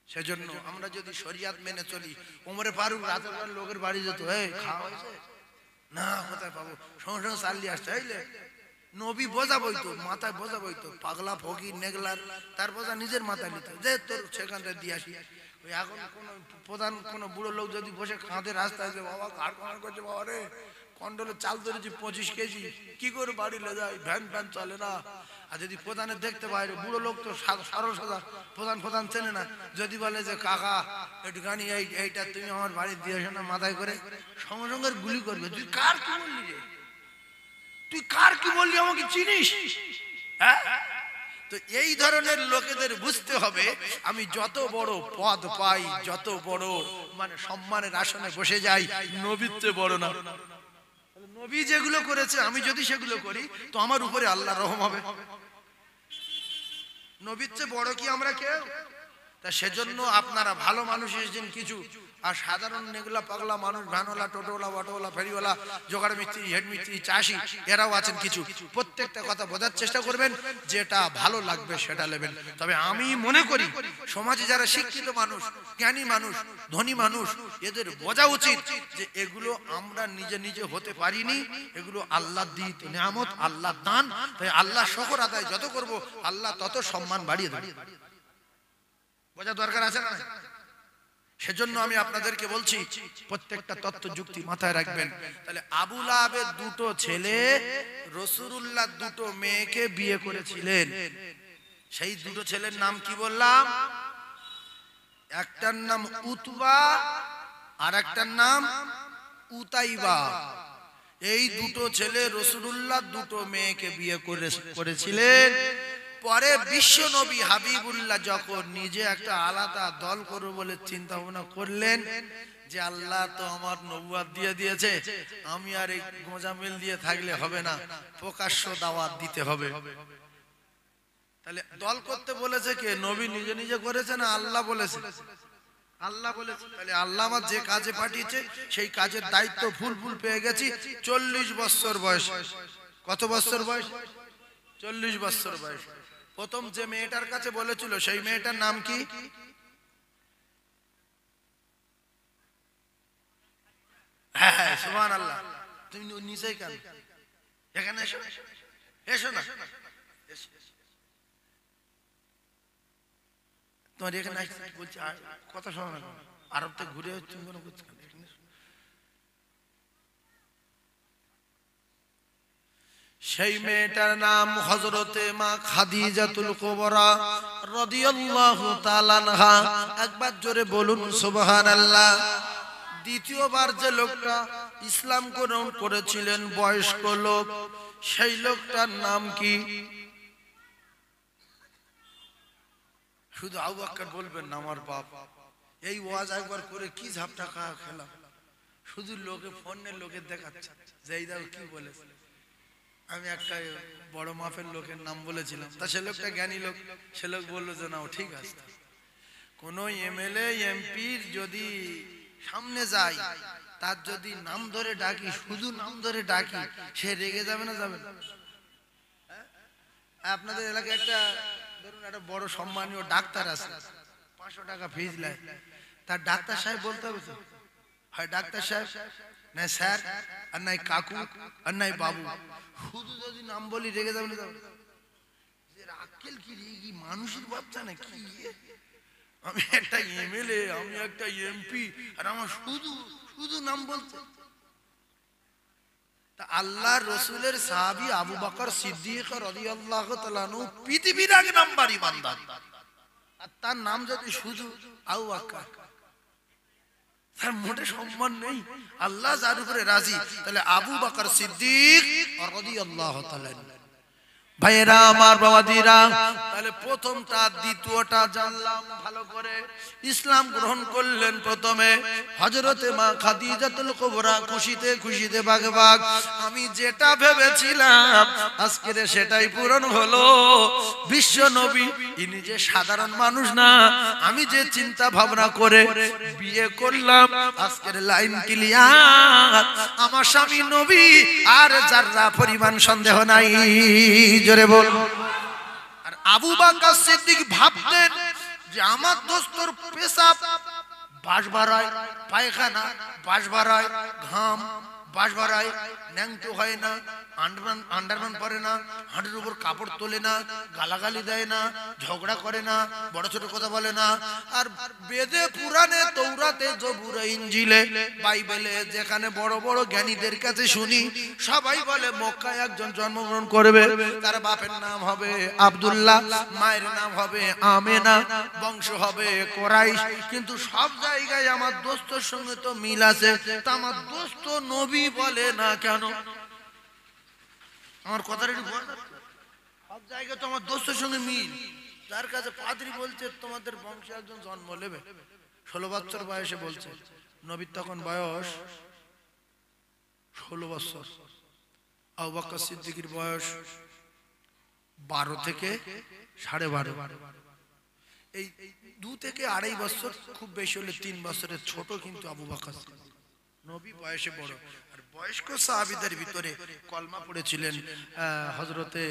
সেজন্য আমরা যদি শরিয়াত মেনে চলি, ওমরে ফারুক রাতের বেলা লোকের বাড়ি যেত, এই খাওয়া হয়েছে না, কোথায় পাবো, সঙ্গে সঙ্গে চাল্লি আসছে, এইলে নবী বোঝা বইতো, মাথায় বোঝা বইতো, পাগলা ফকির নেগলার তার বোঝা নিজের মাথায় নিত, যে তোর সেখান থেকে দিয়ে আসি। ওই এখন কোন প্রধান কোন বুড়ো লোক যদি বসে কাঁধে রাস্তায় যে বাবা কার কামার করছে, বাবা রে কন্ডলে চাল ধরেছি 25 কেজি, কি করে বাড়ি লে যায়, ভ্যান ফ্যান চলে না। আর যদি প্রধানের দেখতে বাইরে বুড়ো লোক তো সরল সাদা, প্রধান চেনে না, যদি বলে যে কাকা একটুখানি এইটা তুমি আমার বাড়ি দিয়ে আসো না মাথায় করে, সঙ্গে সঙ্গে গুলি করবে। তুই কার কি বললি রে, তুই কার কি বললি, আমাকে চিনিস? হ্যাঁ, তো এই ধরনের লোকেদের বুঝতে হবে আমি যত বড় পদ পাই, যত বড় মানে সম্মানের আসনে বসে যাই, নবীত্ব বড় না। নবী যেগুলো করেছে আমি যদি সেগুলো করি তো আমার উপরে আল্লাহর রহম হবে। নবীর চেয়ে বড় কি আমরা কেউ? তা সেজন্য আপনারা ভালো মানুষ এসেছেন কিছু, আর সাধারণ নেগলা পাগলা মানুষ, ভ্যানওয়ালা, টোটোওয়ালা, অটোওয়ালা, ফেরিওয়ালা, জোগাড় মিস্ত্রি, হেড মিস্ত্রি, চাষি, এরাও আছেন কিছু। প্রত্যেকটা কথা বোঝার চেষ্টা করবেন, যেটা ভালো লাগবে সেটা নেবেন। তবে আমি মনে করি সমাজে যারা শিক্ষিত মানুষ, জ্ঞানী মানুষ, ধনী মানুষ, এদের বোঝা উচিত যে এগুলো আমরা নিজে নিজে হতে পারিনি, এগুলো আল্লাহ দিত নিয়ামত, আল্লাহ দান। তাই আল্লাহ শুকর আদায় যত করব আল্লাহ তত সম্মান বাড়িয়ে দেবে। বোঝা দরকার আছে না? সেজন্য আমি আপনাদেরকে বলছি প্রত্যেকটা তত্ত্ব যুক্তি মাথায় রাখবেন। তাহলে আবু লাহাবের দুটো ছেলে রাসূলুল্লাহ দুটো মেয়েকে বিয়ে করেছিলেন। সেই দুটো ছেলের নাম কি বললাম? একটার নাম উতবা আর একটার নাম উতাইবা। এই দুটো ছেলে রাসূলুল্লাহ দুটো মেয়েকে বিয়ে করেছিলেন। পরে বিশ্ব নবী হাবিবুল্লাহ যখন নিজে একটা আলাদা দল করবে বলে চিন্তা ভাবনা করলেন, যে আল্লাহ তো আমার নবুয়ত দিয়ে দিয়েছে, আমি আর এই গোঁজামিল দিয়ে থাকলে হবে না, প্রকাশ্য দাওয়াত দিতে হবে। তাহলে দল করতে বলেছে কে? নবী নিজে নিজে করেছে না আল্লাহ বলেছে? আল্লাহ বলেছে। তাহলে আল্লাহ আমার যে কাজে পাঠিয়েছে সেই কাজের দায়িত্ব ফুল পেয়ে গেছি। 40 বছর বয়স। কত বছর বয়স? 40 বছর বয়স। প্রথম যে মেয়েটার কাছে বলেছিল সেই মেয়েটার নাম কি? হ্যাঁ, সুবহানাল্লাহ। তুমি নিচেই কেন? এখানে এসো, এসো না, তোমার এখানে বলছি কথা শোনো না, আরব থেকে ঘুরে তুমি কোনো করছো? সেই মেয়েটার নাম হযরতে মা খাদিজাতুল কুবরা রাদিয়াল্লাহু তাআলা আনহা। একবার জোরে বলুন সুবহানাল্লাহ। দ্বিতীয়বার যে লোকটা ইসলাম গ্রহণ করেছিলেন বয়স্ক লোক, সেই লোকটার নাম কি? শুধু আবু বকর বলবেন না আমার বাপ। এই ওয়াজ একবার করে কি ঝাপটা খাওয়া খেলাম, শুধু লোকে ফোনের লোকে দেখাচ্ছে যে এই দাও কি বলেছে। আমি একটা বড় মাপের লোকের নাম বলেছিলাম, তা সে লোকটা জ্ঞানী লোক, সে লোক বললো যে না ঠিক আছে। কোন এমএলএ এমপির যদি সামনে যাই, তার যদি নাম ধরে ডাকি, শুধু নাম ধরে ডাকি, সে রেগে যাবে না যাবে না? আপনাদের এলাকায় একটা ধরুন একটা বড় সম্মানীয় ডাক্তার আছে, 500 টাকা ফিজ নেয়, তার ডাক্তার সাহেব বলতে হবে তো, হয় ডাক্তার সাহেব, না স্যার, আর নাই কাকু, আর নাই বাবু। শুধু যদি নাম বলি রেগে যাবে না? এর আক্কেল কি রে, কি মানুষের বাচ্চা না কি? আমি একটা এমএলএ, আমি একটা এমপি, আর আমার শুধু শুধু নাম বলছে। তা আল্লাহ রসুলের সাহাবী আবু বকর সিদ্দিক রাদিয়াল্লাহু তাআলা আনহু পৃথিবীর এক নাম্বার ইমানদার, আর তার নাম যদি শুধু আবু বকর, তার মোটে সম্মান নেই। আল্লাহ যার উপরে রাজি, তাহলে আবু বকর সিদ্দিক রাদিয়াল্লাহু তাআলা। ভাইয়েরা আমার, বাবাজিরা, তাহলে প্রথমটা দ্বিতীয়টা জানলাম ভালো করে। ইসলাম গ্রহণ করলেন প্রথমে হযরতে মা খাদিজাতুল কুবরা, খুশিতে খুশিতে বাগবাগ। আমি যেটা ভেবেছিলাম আজকে সেটাই পূরণ হলো। বিশ্ব নবী ইনি যে সাধারণ মানুষ না, আমি যে চিন্তা ভাবনা করে বিয়ে করলাম, আজকের লাইন ক্লিয়ার। আমার স্বামী নবী, আর যারা পরিমাণ সন্দেহ নাই, জোরে বল। আর আবু বকর সিদ্দিক ভাবতেন যে আমার দোস্তর পেশাব বাস বাড়ায়, পায়খানা বাস বাড়ায়, ঘাম বাস বাড়ায়, ন্যাংটো হয় না, আন্ডারম্যান পরে না, হাঁটুর উপর কাপড় তোলে না, গালাগালি দেয় না, ঝগড়া করে না, বড় ছোট কথা বলে না। আর বেদে, পুরাণে, তৌরাতে, জবুরে, ইনজিলে, বাইবেলে যেখানে বড় বড় জ্ঞানীদের কাছে শুনি, সবাই বলে মক্কায় একজন জন্মগ্রহণ করবে, তার বাপের নাম হবে আব্দুল্লাহ, মায়ের নাম হবে আমেনা, বংশ হবে কোরাইশ। কিন্তু সব জায়গায় আমার দোস্তর সঙ্গে তো মিল আছে, তা আমার দোস্ত নবী বলে না কেন? আমার কথাটা একটু বল। সব জায়গায় তো আমার দোস্তের সঙ্গে মিল, যার কাছে পাদ্রী বলছে তোমাদের বংশে একজন জন্ম নেবে, 16 বছর বয়সে বলছে। নবীর তখন বয়স 16 বছর, আবু বকর সিদ্দিকের বয়স 12 থেকে 12.5। এই 2 থেকে 2.5 বছর, খুব বেশি হলে 3 বছরের ছোট কিন্তু আবু বকর। নবী বয়সে বড়। আর বয়স্ক সাহাবীদের ভিতরে কলমা পড়েছিলেন হযরতে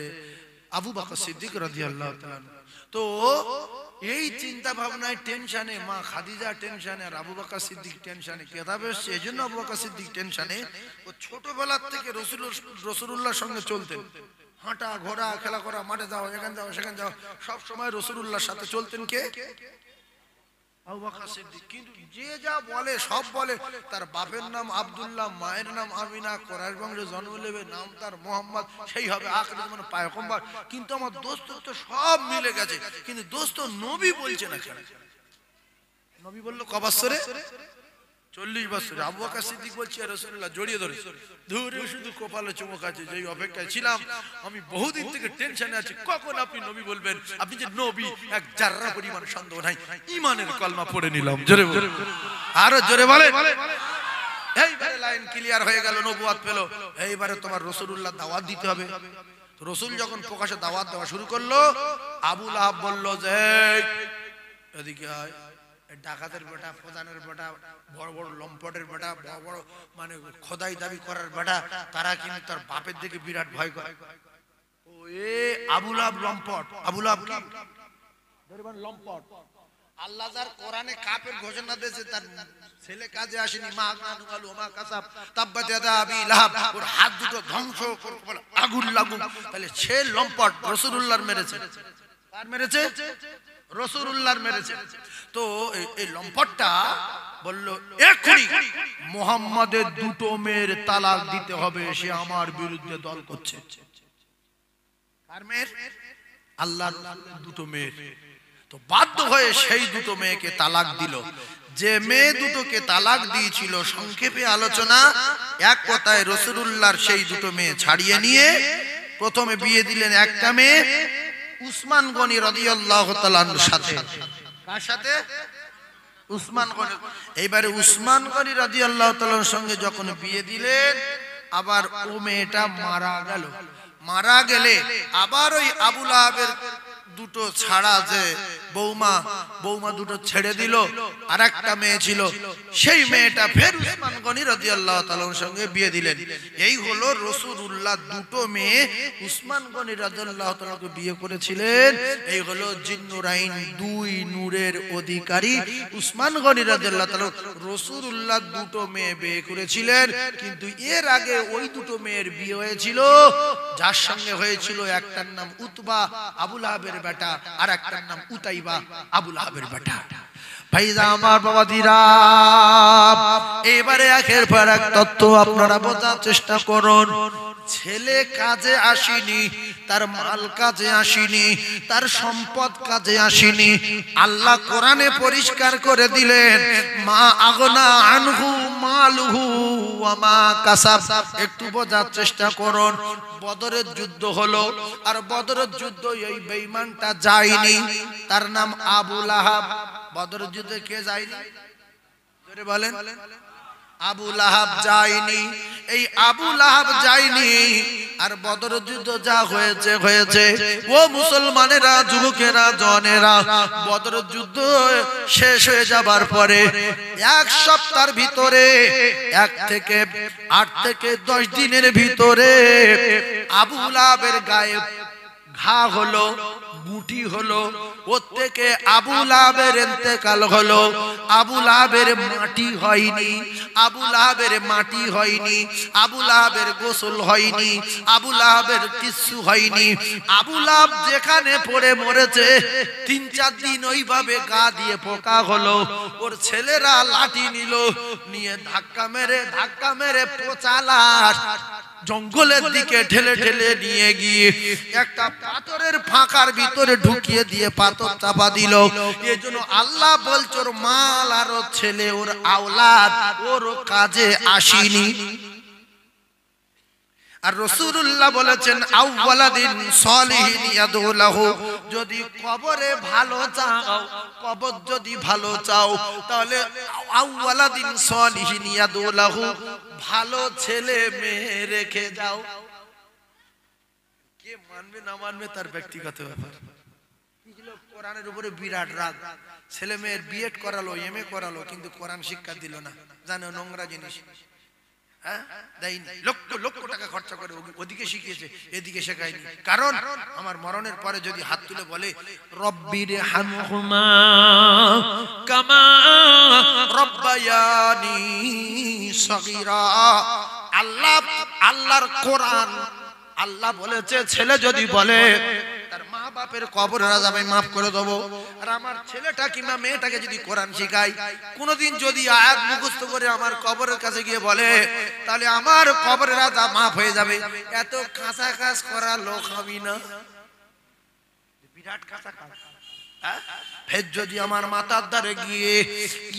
আবু বকর সিদ্দিক রাদিয়াল্লাহু তাআলা। তো এই চিন্তা ভাবনায় টেনশনে, মা খাদিজা টেনশনে, আর আবু বকর সিদ্দিক টেনশনে। কেতাবে এসেছে এজন্য আবু বকর সিদ্দিক টেনশনে, ও ছোটবেলা থেকে রাসূলুল্লাহর সঙ্গে চলতেন। হাঁটা, ঘোরা, খেলা করা, মাঠে যাও, এখানে যাও, সেখানে যাও, সব সময় রাসূলুল্লাহর সাথে চলতেন। কে? আবু বকর সিদ্দিক। কিন্তু যে যা বলে সব বলে, তার বাপের নাম আব্দুল্লাহ, মায়ের নাম আমিনা, কোরাইশ বংশে জন্ম নেবে, নাম তার মুহাম্মদ, সেই হবে আখির জামানে পয়গম্বর। কিন্তু আমার দোস্ত তো সব মিলে গেছে, কিন্তু দোস্ত নবী বলছে না কেন? নবী বলল ক বছরে? 40 বছরে। আবু বকর সিদ্দিক বলছে রাসূলুল্লাহ জড়িয়ে ধরে, ধরে শুধু কপালে চুমুক আছে, যেই অপেক্ষায় ছিলাম আমি, বহুদিন থেকে টেনশনে আছি, কখন আপনি নবী বলবেন। আপনি যে নবী, এক জাররা পরিমাণ সন্দেহ নাই। ঈমানের কলমা পড়ে নিলাম। জোরে বলে, আরো জোরে বলে। এইবারে লাইন ক্লিয়ার হয়ে গেল, নবুয়ত পেল। এইবারে তোমার রাসূলুল্লাহ দাওয়াত দিতে হবে। তো রাসূল যখন প্রকাশে দাওয়াত দেওয়া শুরু করলো, আবু লাহাব বলল যে এদিকে আয়, ডাকাতের বেটা, প্রধানের বেটা, বড় বড় লম্পটের বেটা, বড় বড় মানে খোদাই দাবি করার বেটা, তারা কিন্তু তার বাপের দিকে বিরাট ভয় করে। ও এ আবু লাহাব লম্পট। আবু লাহাব কি লম্পট? আল্লাহ যার কোরআনে কাফের ঘোষণা দিয়েছে, তার ছেলে কাজে আসেনি, মা কানুগালু মা কাসাব তাব্বাত ইয়াদা আবি লাহাব, ওর হাত দুটো ধ্বংস করে আগুন লাগুক। তাহলে সে লম্পট। রাসূলুল্লাহর মেরেছে। কার মেরেছে? রাসূলুল্লাহর মেরেছে। তো এই লম্পটটা বলল এক্ষুনি মুহাম্মাদের দুটো মেয়ের তালাক দিতে হবে, সে আমার বিরুদ্ধে দল করছে। কার মেয়ের? আল্লাহর দুটো মেয়ের। তো বাধ্য হয়ে সেই দুটো মেয়েকে তালাক দিল। যে মেয়ে দুটোকে তালাক দিয়েছিল, সংক্ষেপে আলোচনা, এক কথায় রাসূলুল্লাহর সেই দুটো মেয়ে ছাড়িয়ে নিয়ে প্রথমে বিয়ে দিলেন একটা মেয়ে উসমান গনি রাদিয়াল্লাহু তাআলা আনহুর সাথে। কার সাথে? উসমান গনি। এইবারে উসমান গনি রাদিয়াল্লাহু তাআলার সঙ্গে যখন বিয়ে দিলেন, আবার ও মেয়েটা মারা গেল। মারা গেলে আবার ওই আবু লাহাবের দুটো ছাড়া যে বৌমা দুটো ছেড়ে দিল, আর একটা মেয়ে ছিল, সেই মেয়েটা ফের উসমান গনি রাদিয়াল্লাহু তাআলার সঙ্গে বিয়ে দিলেন। এই হলো রাসূলুল্লাহ দুটো মেয়ে উসমান গনি রাদিয়াল্লাহু তাআলাকে বিয়ে করেছিলেন। এই হলো জিন্নুরাইন, দুই নূরের অধিকারী উসমান গনি রাদিয়াল্লাহু তাআলা। রাসূলুল্লাহ দুটো মেয়ে বিয়ে করেছিলেন, কিন্তু এর আগে ওই দুটো মেয়ের বিয়ে হয়েছিল, যার সঙ্গে হয়েছিল একটার নাম উতবা আবু লাহাবের বেটা, আর একটার নাম উতাইবা আবু লাহাবের বেটা। ভাইরা আমার, বাবাজিরা, এবারে একের পর এক তত্ত্ব আপনারা বোঝার চেষ্টা করুন। ছেলে কাজে আসেনি, তার মাল কাজে আসেনি, তার সম্পদ কাজে আসেনি। আল্লাহ কোরআনে পরিষ্কার করে দিলেন, মা আগনা আনহু মালুহু ওয়া মা কাসাব। একটু বোঝার চেষ্টা করুন। বদরের যুদ্ধ হলো, আর বদরের যুদ্ধ এই বেঈমানটা যায়নি, তার নাম আবু লাহাব। বদরের যুদ্ধে কে যায়নি জোরে বলেন? আবু লাহাব যায়নি। এই আবু লাহাব যায়নি, আর বদরের যুদ্ধ যা হয়েছে হয়েছে। ও মুসলমানেরা, যুবকেরা, জনেরা, বদরের যুদ্ধ শেষ হয়ে যাবার পরে এক সপ্তাহের ভিতরে, 1 থেকে 8 থেকে 10 দিনের ভিতরে আবু লাহাবের গায়ে ঘা হলো, গুটি হলো, ওর থেকে আবু লাহাবের ইন্তেকাল হলো। আবু লাহাবের মাটি হয়নি, আবু লাহাবের মাটি হয়নি, আবু লাহাবের গোসল হয়নি, আবু লাহাবের কিছু হয়নি। আবু লাহাব যেখানে পড়ে মরেছে, 3-4 দিন ওইভাবে গা দিয়ে পোকা হলো। ওর ছেলেরা লাঠি নিল, নিয়ে ধাক্কা মেরে পচা লাশ জঙ্গলের দিকে ঠেলে ঠেলে নিয়ে গিয়ে একটা পাথরের ফাঁকার ভিতরে ঢুকিয়ে দিয়ে পাথর চাপা দিল। এই জন্য আল্লাহ বলছে, ওর মাল আর ওর ছেলে, ওর আওলাদ ওর কাজে আসেনি। আর রাসূলুল্লাহ বলেছেন, আউওয়ালাদিন সলিহিন ইয়াদুলাহু, যদি কবরে ভালো চাও, কবর যদি ভালো চাও, তাহলে আউওয়ালাদিন সলিহিন ইয়াদুলাহু, ভালো ছেলে মেয়ে রেখে যাও। কে মানবে না মানবে তার ব্যক্তিগত ব্যাপার। কোরআনের উপরে বিরাট রাগ। ছেলে মেয়ের বিএড করালো, এমএ করালো, কিন্তু কোরআন শিক্ষা দিল না। জানো, নোংরা জিনিস। লক্ষ লক্ষ টাকা খরচা করে ওদিকে শিখিয়েছে, এদিকে শেখায়নি। কারণ আমার মরণের পরে যদি হাত তুলে বলে, রব্বির হামহুমা কামা রব্বায়ানি সগীরা। আল্লাহর কোরআন, আল্লাহ বলেছে, ছেলে যদি বলে তার মা বাপের কবরের আযাব আমি মাফ করে দেবো, আর আমার ছেলেটা কিংবা মেয়েটাকে যদি কোরআন শিখাই, কোনদিন যদি আয়াত মুখস্থ করে আমার কবরের কাছে গিয়ে বলে, তাহলে আমার কবরের আযাব মাফ হয়ে যাবে। এত কাঁচা কাজ করা লোক আমি না, বিরাট কাঁচা কাজ। ফের যদি আমার মাথার দ্বারে গিয়ে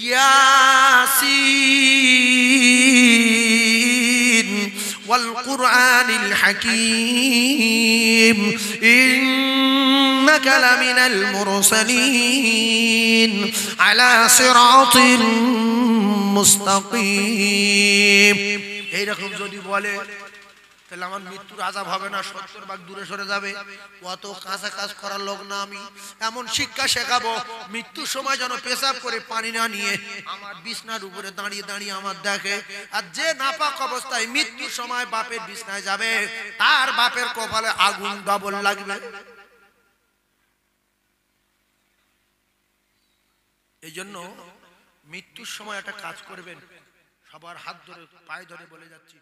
ইয়াসিন ওয়াল কুরআনিল হাকীম ইন্নাকা লামিনাল মুরসালিন আলা সিরাতিন মুস্তাকিম, এইরকম যদি বলে, তাহলে আমার মৃত্যুর আযাব হবে না, 70 ভাগ দূরে সরে যাবে। অত কাঁচা কাজ করার লোক না আমি। এমন শিক্ষা শেখাবো, মৃত্যুর সময় যেন পেশাব করে পানি না নিয়ে আমার বিছনার উপরে দাঁড়িয়ে দাঁড়িয়ে আমার দেখে। আর যে নাপাক অবস্থায় মৃত্যুর সময় বাপের বিছনায় যাবে, তার বাপের কপালে আগুন ডবল লাগবে। এই জন্য মৃত্যুর সময় একটা কাজ করবেন, সবার হাত ধরে পায়ে ধরে বলে যাচ্ছি।